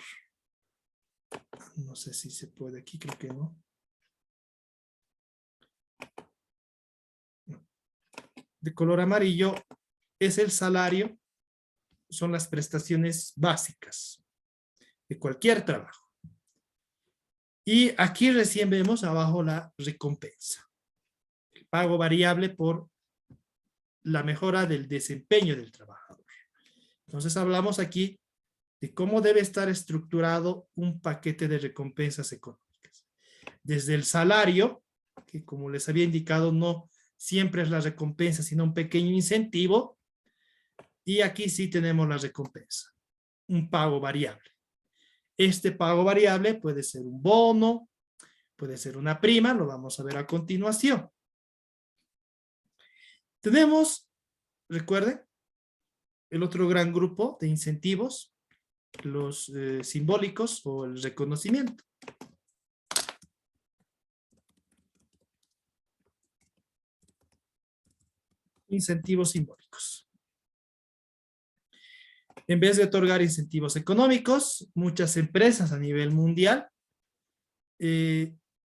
no sé si se puede aquí, creo que no. De color amarillo es el salario, son las prestaciones básicas de cualquier trabajo. Y aquí recién vemos abajo la recompensa, el pago variable por la mejora del desempeño del trabajador. Entonces hablamos aquí de cómo debe estar estructurado un paquete de recompensas económicas. Desde el salario, que como les había indicado, no siempre es la recompensa, sino un pequeño incentivo. Y aquí sí tenemos la recompensa, un pago variable. Este pago variable puede ser un bono, puede ser una prima, lo vamos a ver a continuación. Tenemos, recuerden, el otro gran grupo de incentivos, los simbólicos o el reconocimiento. Incentivos simbólicos. En vez de otorgar incentivos económicos, muchas empresas a nivel mundial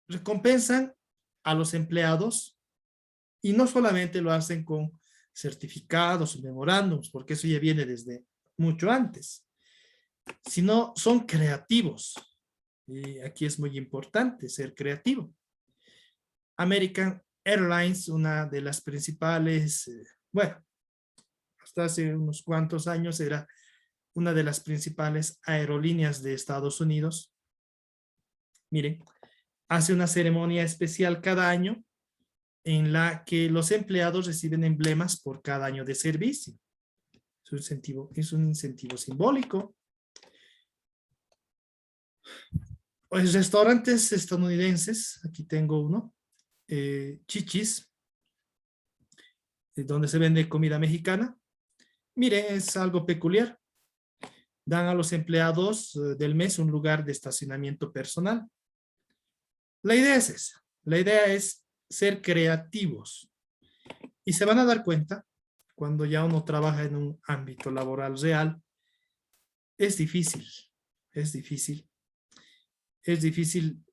recompensan a los empleados y no solamente lo hacen con certificados o memorándums, porque eso ya viene desde mucho antes, sino son creativos. Y aquí es muy importante ser creativo. American Airlines, una de las principales, bueno, hasta hace unos cuantos años era una de las principales aerolíneas de Estados Unidos. Miren, hace una ceremonia especial cada año en la que los empleados reciben emblemas por cada año de servicio. Es un incentivo simbólico. Pues restaurantes estadounidenses, aquí tengo uno, Chichis, donde se vende comida mexicana. Miren, es algo peculiar. Dan a los empleados del mes un lugar de estacionamiento personal. La idea es esa. La idea es ser creativos. Y se van a dar cuenta, cuando ya uno trabaja en un ámbito laboral real, es difícil, es difícil. Es difícil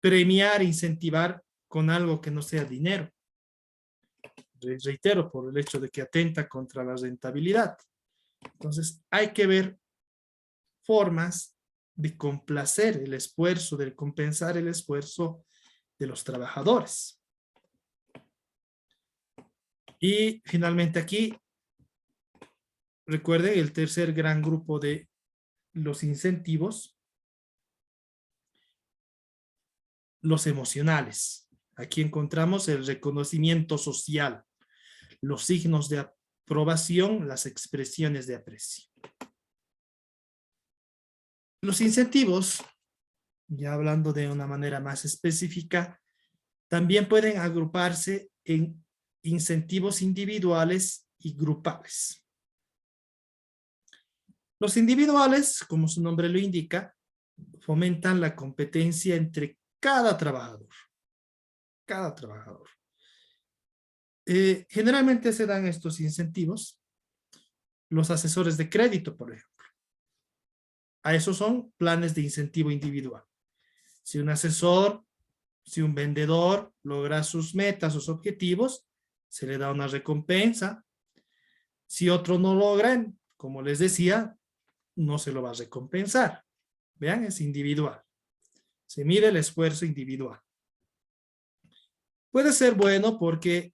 premiar, incentivar con algo que no sea dinero. Reitero, por el hecho de que atenta contra la rentabilidad. Entonces, hay que ver formas de complacer el esfuerzo, de compensar el esfuerzo de los trabajadores. Y finalmente aquí, recuerden el tercer gran grupo de los incentivos, los emocionales. Aquí encontramos el reconocimiento social, los signos de aprobación, las expresiones de aprecio. Los incentivos, ya hablando de una manera más específica, también pueden agruparse en incentivos individuales y grupales. Los individuales, como su nombre lo indica, fomentan la competencia entre cada trabajador. Cada trabajador. Generalmente se dan estos incentivos los asesores de crédito, por ejemplo. A esos son planes de incentivo individual. Si un asesor, si un vendedor logra sus metas, sus objetivos, se le da una recompensa. Si otro no logra, como les decía, no se lo va a recompensar. Vean, es individual. Se mide el esfuerzo individual. Puede ser bueno porque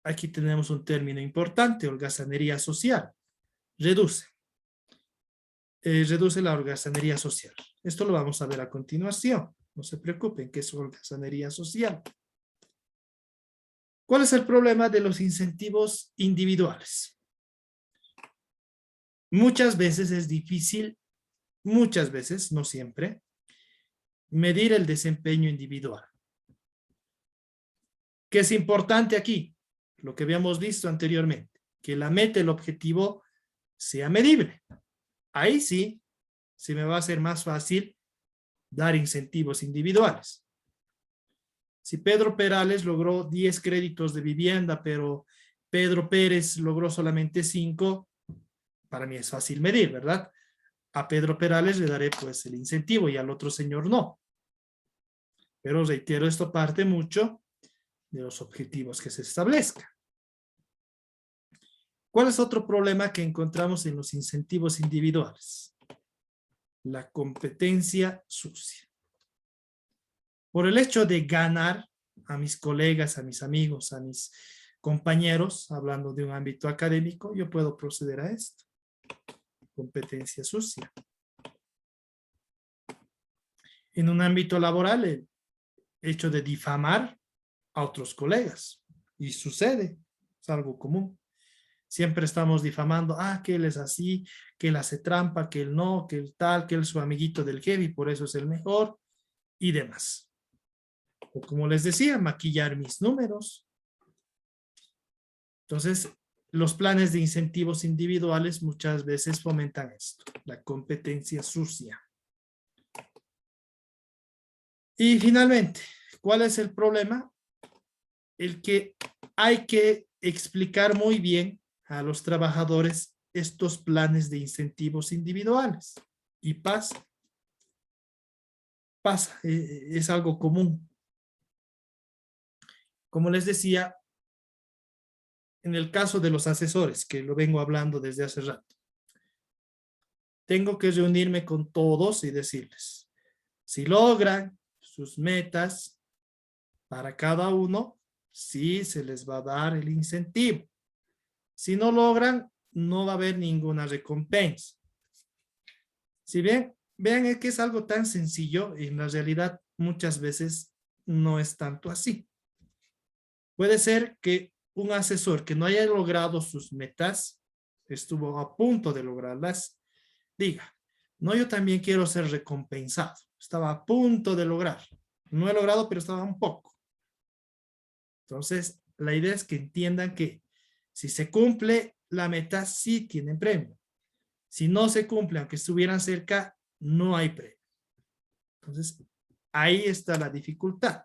aquí tenemos un término importante, holgazanería social. Reduce la holgazanería social. Esto lo vamos a ver a continuación. No se preocupen, que es holgazanería social. ¿Cuál es el problema de los incentivos individuales? Muchas veces es difícil, muchas veces, no siempre, medir el desempeño individual. ¿Qué es importante aquí? Lo que habíamos visto anteriormente, que la meta, el objetivo, sea medible. Ahí sí, se me va a hacer más fácil dar incentivos individuales. Si Pedro Perales logró 10 créditos de vivienda, pero Pedro Pérez logró solamente 5, para mí es fácil medir, ¿verdad? A Pedro Perales le daré pues el incentivo y al otro señor no. Pero reitero, esto parte mucho de los objetivos que se establezcan. ¿Cuál es otro problema que encontramos en los incentivos individuales? La competencia sucia. Por el hecho de ganar a mis colegas, a mis amigos, a mis compañeros, hablando de un ámbito académico, yo puedo proceder a esto. Competencia sucia. En un ámbito laboral, el hecho de difamar a otros colegas. Y sucede, es algo común. Siempre estamos difamando, que él es así, que él hace trampa, que él no, que él tal, que él es su amiguito del jefe y por eso es el mejor y demás. O como les decía, maquillar mis números. Entonces, los planes de incentivos individuales muchas veces fomentan esto, la competencia sucia. Y finalmente, ¿cuál es el problema? El que hay que explicar muy bien a los trabajadores estos planes de incentivos individuales. Y pasa, es algo común. Como les decía, en el caso de los asesores, que lo vengo hablando desde hace rato, tengo que reunirme con todos y decirles, si logran sus metas para cada uno, sí se les va a dar el incentivo. Si no logran, no va a haber ninguna recompensa. Si bien, vean que es algo tan sencillo, en la realidad muchas veces no es tanto así. Puede ser que un asesor que no haya logrado sus metas, estuvo a punto de lograrlas, diga, no, yo también quiero ser recompensado. Estaba a punto de lograr. No he logrado, pero estaba un poco. Entonces, la idea es que entiendan que si se cumple la meta, sí tienen premio. Si no se cumple, aunque estuvieran cerca, no hay premio. Entonces, ahí está la dificultad.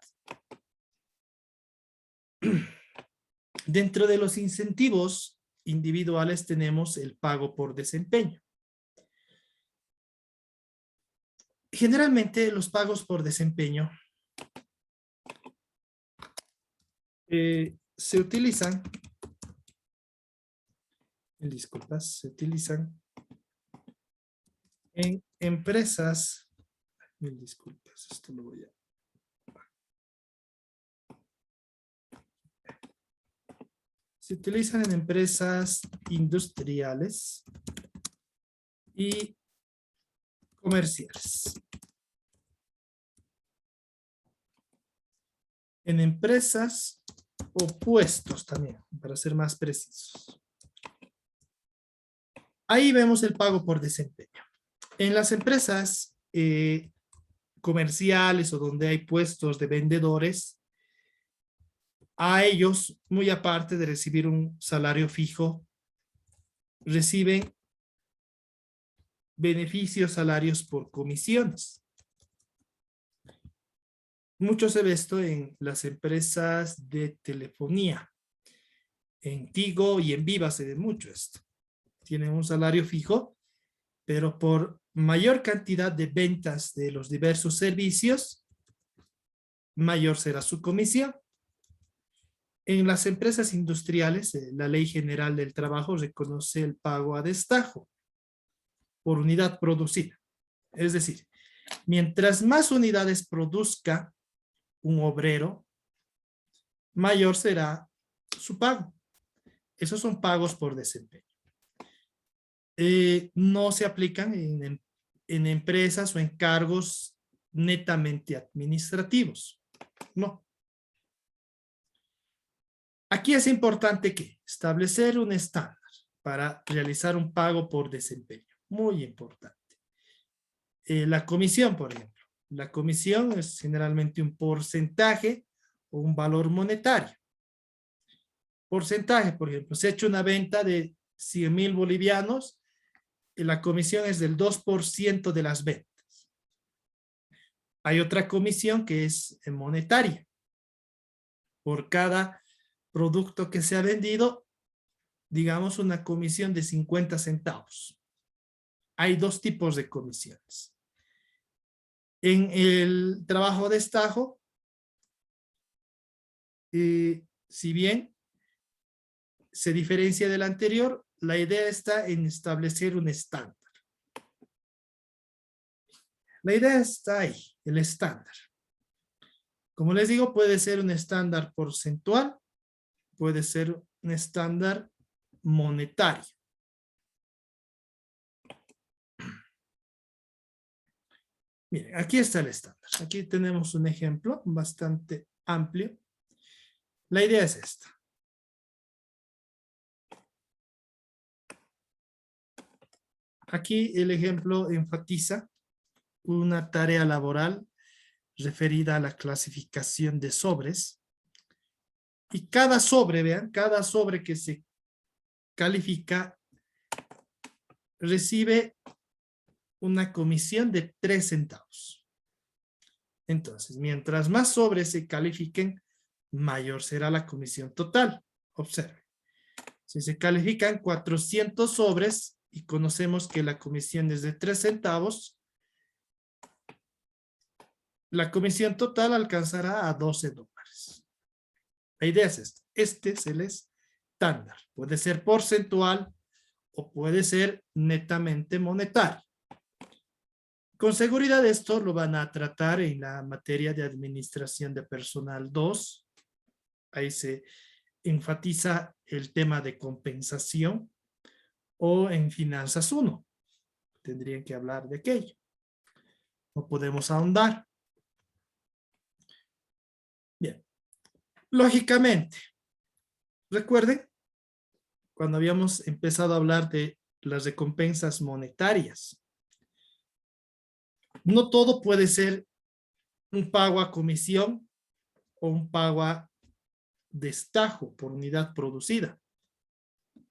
Dentro de los incentivos individuales tenemos el pago por desempeño. Generalmente los pagos por desempeño se utilizan, disculpas, se utilizan En empresas, mil disculpas, esto lo voy a... Se utilizan en empresas industriales y comerciales. En empresas o puestos también, para ser más precisos. Ahí vemos el pago por desempeño. En las empresas comerciales o donde hay puestos de vendedores, a ellos, muy aparte de recibir un salario fijo, reciben beneficios, salarios por comisiones. Mucho se ve esto en las empresas de telefonía. En Tigo y en Viva se ve mucho esto. Tienen un salario fijo, pero por mayor cantidad de ventas de los diversos servicios, mayor será su comisión. En las empresas industriales, la Ley General del Trabajo reconoce el pago a destajo por unidad producida. Es decir, mientras más unidades produzca un obrero, mayor será su pago. Esos son pagos por desempeño. No se aplican en empresas o en cargos netamente administrativos. No. Aquí es importante que establecer un estándar para realizar un pago por desempeño. Muy importante. La comisión, por ejemplo. La comisión es generalmente un porcentaje o un valor monetario. Porcentaje, por ejemplo, se ha hecho una venta de 100,000 bolivianos y la comisión es del 2% de las ventas. Hay otra comisión que es monetaria. Por cada producto que se ha vendido, digamos una comisión de 50 centavos. Hay dos tipos de comisiones. En el trabajo de destajo, si bien se diferencia del anterior, la idea está en establecer un estándar. La idea está ahí, el estándar. Como les digo, puede ser un estándar porcentual, puede ser un estándar monetario. Miren, aquí está el estándar. Aquí tenemos un ejemplo bastante amplio. La idea es esta. Aquí el ejemplo enfatiza una tarea laboral referida a la clasificación de sobres. Y cada sobre, vean, cada sobre que se califica recibe una comisión de 3 centavos. Entonces, mientras más sobres se califiquen, mayor será la comisión total. Observe. Si se califican 400 sobres y conocemos que la comisión es de 3 centavos, la comisión total alcanzará a $12. La idea es esta. Este es el estándar. Puede ser porcentual o puede ser netamente monetario. Con seguridad esto lo van a tratar en la materia de administración de personal 2. Ahí se enfatiza el tema de compensación, o en finanzas 1. Tendrían que hablar de aquello. No podemos ahondar. Bien. Lógicamente, recuerden cuando habíamos empezado a hablar de las recompensas monetarias. No todo puede ser un pago a comisión o un pago a destajo por unidad producida.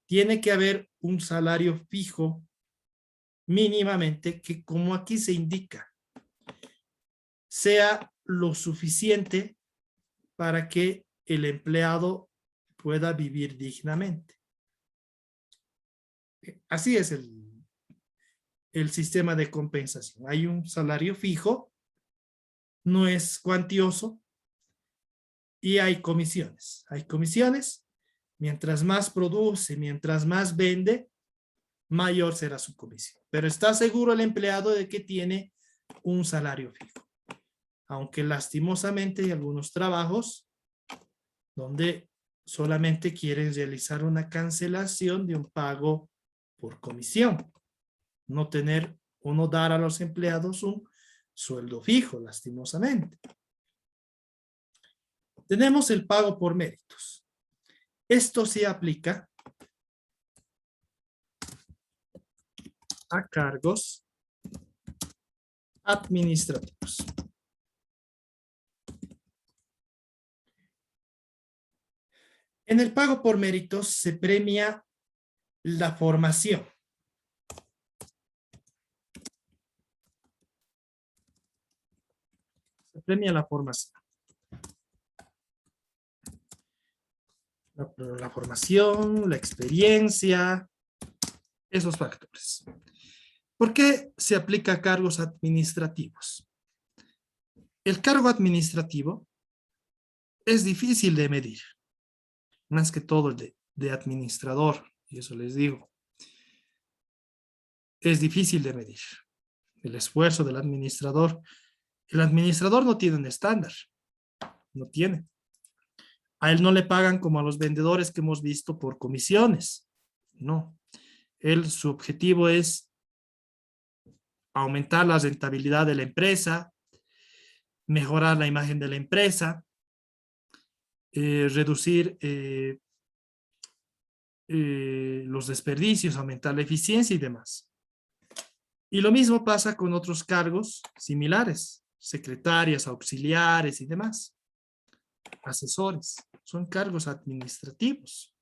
Tiene que haber un salario fijo mínimamente que, como aquí se indica, sea lo suficiente para que el empleado pueda vivir dignamente. Así es el sistema de compensación. Hay un salario fijo, no es cuantioso, y hay comisiones. Hay comisiones, mientras más produce, mientras más vende, mayor será su comisión. Pero está seguro el empleado de que tiene un salario fijo. Aunque lastimosamente hay algunos trabajos donde solamente quieren realizar una cancelación de un pago por comisión. No tener o no dar a los empleados un sueldo fijo, lastimosamente. Tenemos el pago por méritos. Esto se aplica a cargos administrativos. En el pago por méritos se premia la formación. Se premia la formación. La formación, la experiencia, esos factores. ¿Por qué se aplica a cargos administrativos? El cargo administrativo es difícil de medir, más que todo el de administrador, y eso les digo. Es difícil de medir el esfuerzo del administrador. El administrador no tiene un estándar, no tiene. A él no le pagan como a los vendedores que hemos visto por comisiones, no. Su objetivo es aumentar la rentabilidad de la empresa, mejorar la imagen de la empresa, reducir los desperdicios, aumentar la eficiencia y demás. Y lo mismo pasa con otros cargos similares, secretarias, auxiliares y demás, asesores, son cargos administrativos.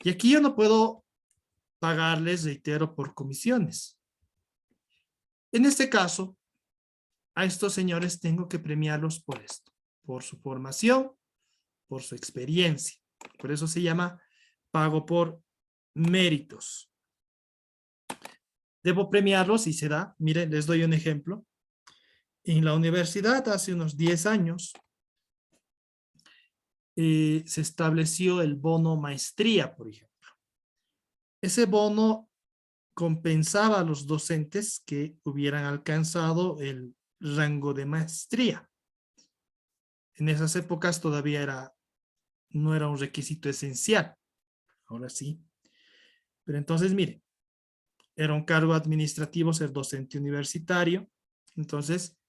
Y aquí yo no puedo pagarles, reitero, por comisiones. En este caso, a estos señores tengo que premiarlos por esto, por su formación, por su experiencia. Por eso se llama pago por méritos. Debo premiarlos y se da. Miren, les doy un ejemplo. En la universidad, hace unos 10 años, se estableció el bono maestría, por ejemplo. Ese bono compensaba a los docentes que hubieran alcanzado el rango de maestría. En esas épocas todavía no era un requisito esencial. Ahora sí. Pero entonces, miren, era un cargo administrativo ser docente universitario. Entonces,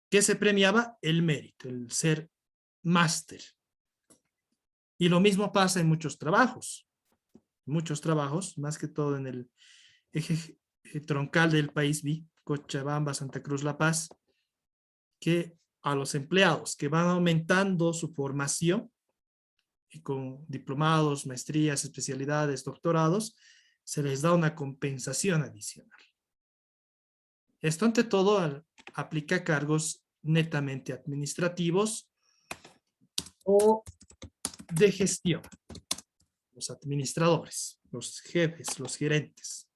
¿qué se premiaba? El mérito, el ser máster. Y lo mismo pasa en muchos trabajos. Muchos trabajos, más que todo en el eje troncal del país, Cochabamba, Santa Cruz, La Paz, que a los empleados que van aumentando su formación y con diplomados, maestrías, especialidades, doctorados, se les da una compensación adicional. Esto ante todo aplica cargos netamente administrativos o de gestión. Los administradores, los jefes, los gerentes.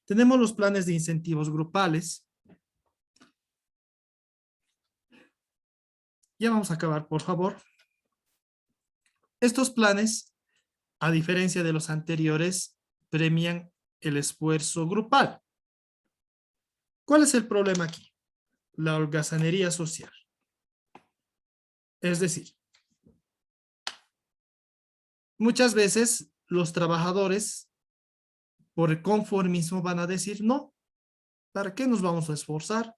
Tenemos los planes de incentivos grupales. Ya vamos a acabar, por favor. Estos planes, a diferencia de los anteriores, premian el esfuerzo grupal. ¿Cuál es el problema aquí? La holgazanería social. Es decir, muchas veces los trabajadores por conformismo van a decir, no, ¿para qué nos vamos a esforzar?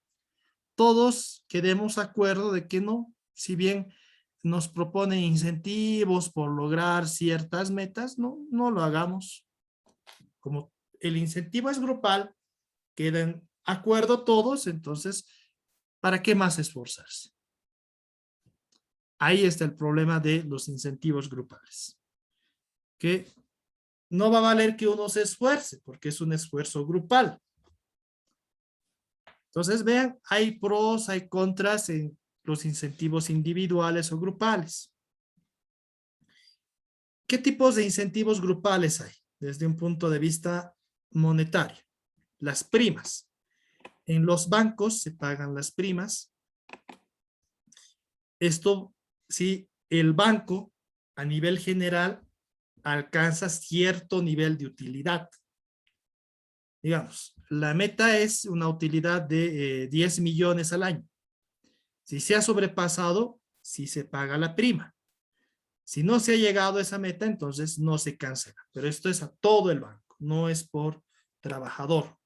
Todos quedemos de acuerdo de que no, si bien nos proponen incentivos por lograr ciertas metas, no lo hagamos. Como el incentivo es grupal, queden de acuerdo todos, entonces, ¿para qué más esforzarse? Ahí está el problema de los incentivos grupales. Que no va a valer que uno se esfuerce, porque es un esfuerzo grupal. Entonces, vean, hay pros, hay contras en los incentivos individuales o grupales. ¿Qué tipos de incentivos grupales hay? Desde un punto de vista monetario. Las primas. En los bancos se pagan las primas. Esto, si el banco a nivel general alcanza cierto nivel de utilidad. Digamos, la meta es una utilidad de 10 millones al año. Si se ha sobrepasado, sí se paga la prima. Si no se ha llegado a esa meta, entonces no se cancela. Pero esto es a todo el banco, no es por trabajador.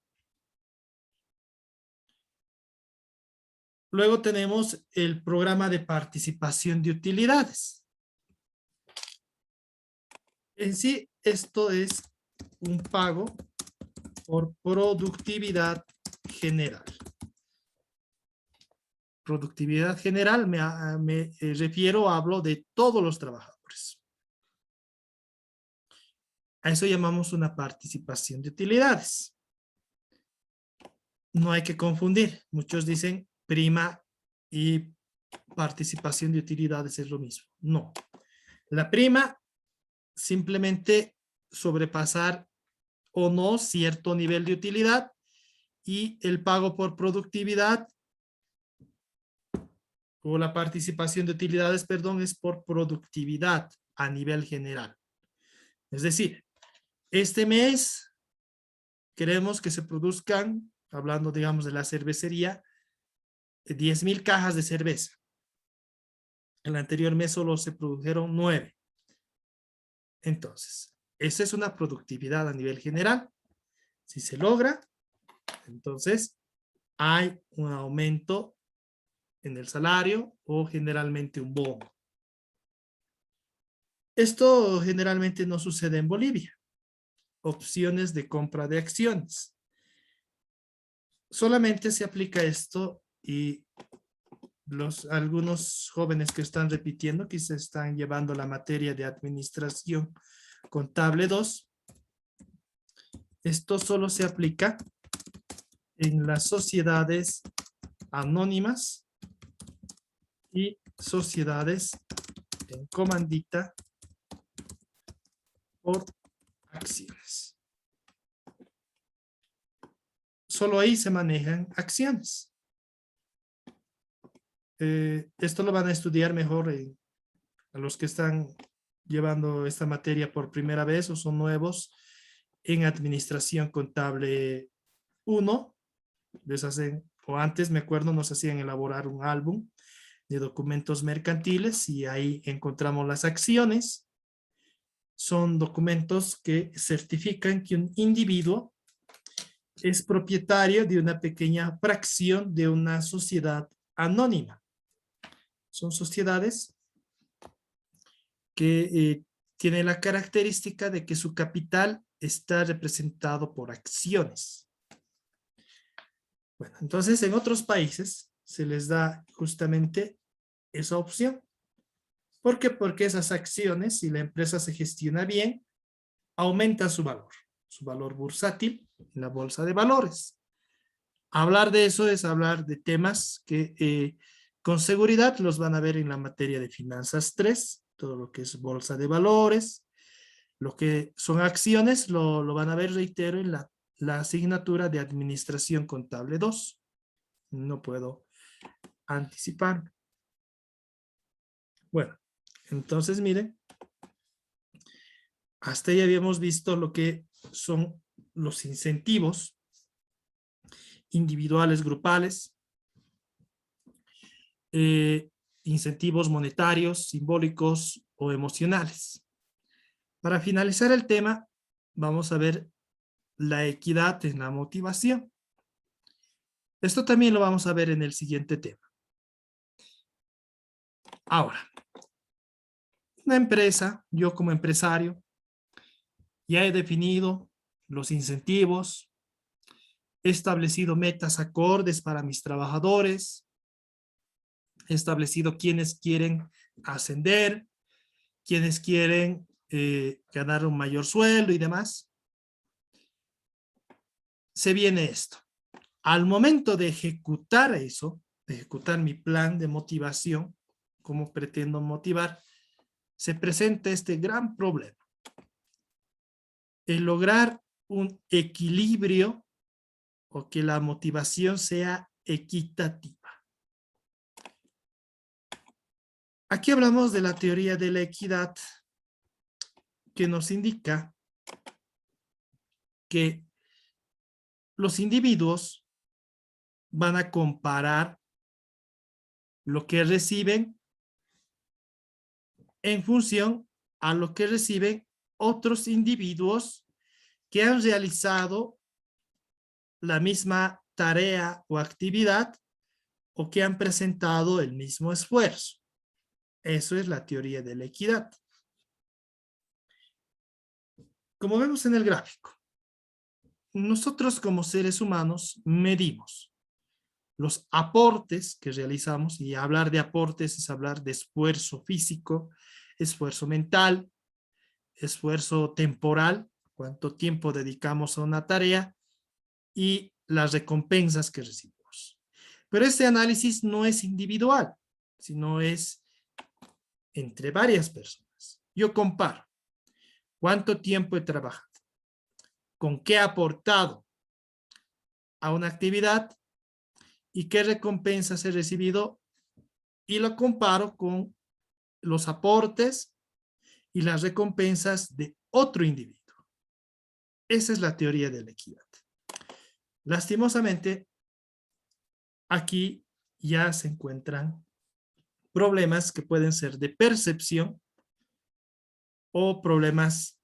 Luego tenemos el programa de participación de utilidades. En sí, esto es un pago por productividad general. Productividad general me refiero, hablo de todos los trabajadores. A eso llamamos una participación de utilidades. No hay que confundir. Muchos dicen prima y participación de utilidades es lo mismo. No. La prima simplemente sobrepasar o no cierto nivel de utilidad, y el pago por productividad o la participación de utilidades, perdón, es por productividad a nivel general. Es decir, este mes queremos que se produzcan, hablando digamos de la cervecería, 10,000 cajas de cerveza. El anterior mes solo se produjeron 9. Entonces, esa es una productividad a nivel general. Si se logra, entonces hay un aumento en el salario o generalmente un bono. Esto generalmente no sucede en Bolivia. Opciones de compra de acciones. Solamente se aplica esto y algunos jóvenes que están repitiendo, que se están llevando la materia de administración contable 2, esto solo se aplica en las sociedades anónimas y sociedades en comandita por acciones. Solo ahí se manejan acciones. Esto lo van a estudiar mejor a los que están llevando esta materia por primera vez o son nuevos en administración contable 1. Les hacen, o antes me acuerdo, nos hacían elaborar un álbum de documentos mercantiles y ahí encontramos las acciones. Son documentos que certifican que un individuo es propietario de una pequeña fracción de una sociedad anónima. Son sociedades que tienen la característica de que su capital está representado por acciones. Bueno, entonces en otros países se les da justamente esa opción. ¿Por qué? Porque esas acciones, si la empresa se gestiona bien, aumenta su valor bursátil en la bolsa de valores. Hablar de eso es hablar de temas que con seguridad los van a ver en la materia de finanzas 3, todo lo que es bolsa de valores, lo que son acciones, lo van a ver, reitero, en la asignatura de administración contable 2. No puedo anticipar. Bueno, entonces miren, hasta ya habíamos visto lo que son los incentivos individuales, grupales, incentivos monetarios, simbólicos o emocionales. Para finalizar el tema, vamos a ver la equidad en la motivación. Esto también lo vamos a ver en el siguiente tema. Ahora, una empresa, yo como empresario, ya he definido los incentivos, he establecido metas acordes para mis trabajadores, he establecido quienes quieren ascender, quienes quieren ganar un mayor sueldo y demás. Se viene esto. Al momento de ejecutar eso, de ejecutar mi plan de motivación, cómo pretendo motivar, se presenta este gran problema. El lograr un equilibrio o que la motivación sea equitativa. Aquí hablamos de la teoría de la equidad que nos indica que los individuos van a comparar lo que reciben en función a lo que reciben otros individuos que han realizado la misma tarea o actividad o que han presentado el mismo esfuerzo. Eso es la teoría de la equidad. Como vemos en el gráfico, nosotros como seres humanos medimos los aportes que realizamos, y hablar de aportes es hablar de esfuerzo físico, esfuerzo mental, esfuerzo temporal, cuánto tiempo dedicamos a una tarea y las recompensas que recibimos. Pero este análisis no es individual, sino es entre varias personas. Yo comparo cuánto tiempo he trabajado, con qué he aportado a una actividad y qué recompensas he recibido, y lo comparo con los aportes y las recompensas de otro individuo. Esa es la teoría de la equidad. Lastimosamente, aquí ya se encuentran problemas que pueden ser de percepción o problemas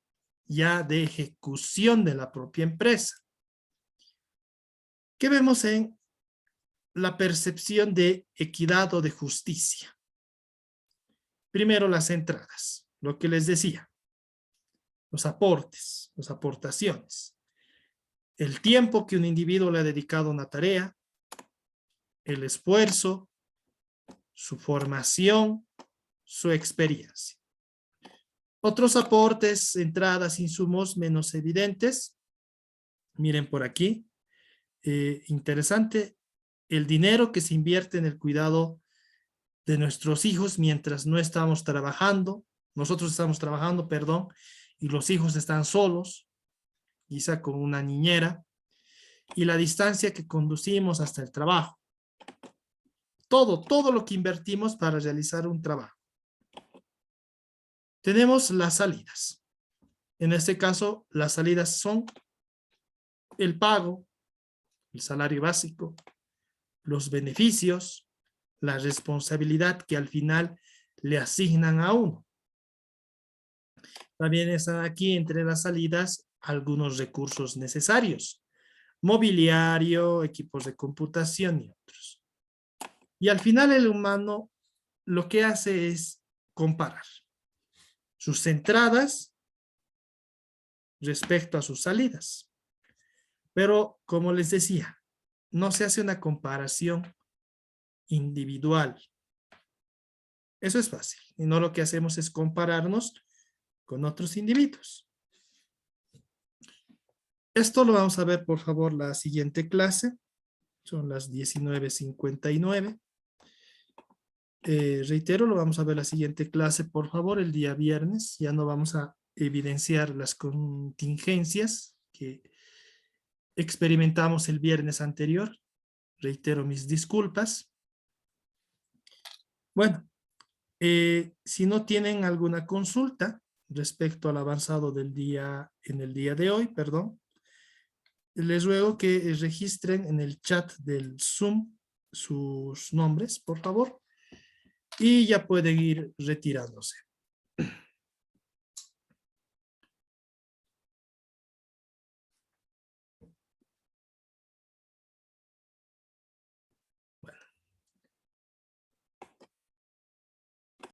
ya de ejecución de la propia empresa. ¿Qué vemos en la percepción de equidad o de justicia? Primero, las entradas, lo que les decía, los aportes, las aportaciones, el tiempo que un individuo le ha dedicado a una tarea, el esfuerzo, su formación, su experiencia. Otros aportes, entradas, insumos menos evidentes. Miren por aquí. Interesante. El dinero que se invierte en el cuidado de nuestros hijos mientras no estamos trabajando. Nosotros estamos trabajando, perdón, y los hijos están solos, quizá con una niñera. Y la distancia que conducimos hasta el trabajo. Todo lo que invertimos para realizar un trabajo. Tenemos las salidas. En este caso, las salidas son el pago, el salario básico, los beneficios, la responsabilidad que al final le asignan a uno. También están aquí entre las salidas algunos recursos necesarios, mobiliario, equipos de computación y otros. Y al final el humano lo que hace es comparar sus entradas respecto a sus salidas. Pero, como les decía, no se hace una comparación individual. Eso es fácil. Y no, lo que hacemos es compararnos con otros individuos. Esto lo vamos a ver, por favor, la siguiente clase. Son las 19:59. Reitero, lo vamos a ver la siguiente clase, por favor, el día viernes. Ya no vamos a evidenciar las contingencias que experimentamos el viernes anterior. Reitero mis disculpas. Bueno, si no tienen alguna consulta respecto al avanzado del día, en el día de hoy, perdón, les ruego que registren en el chat del Zoom sus nombres, por favor, y ya pueden ir retirándose.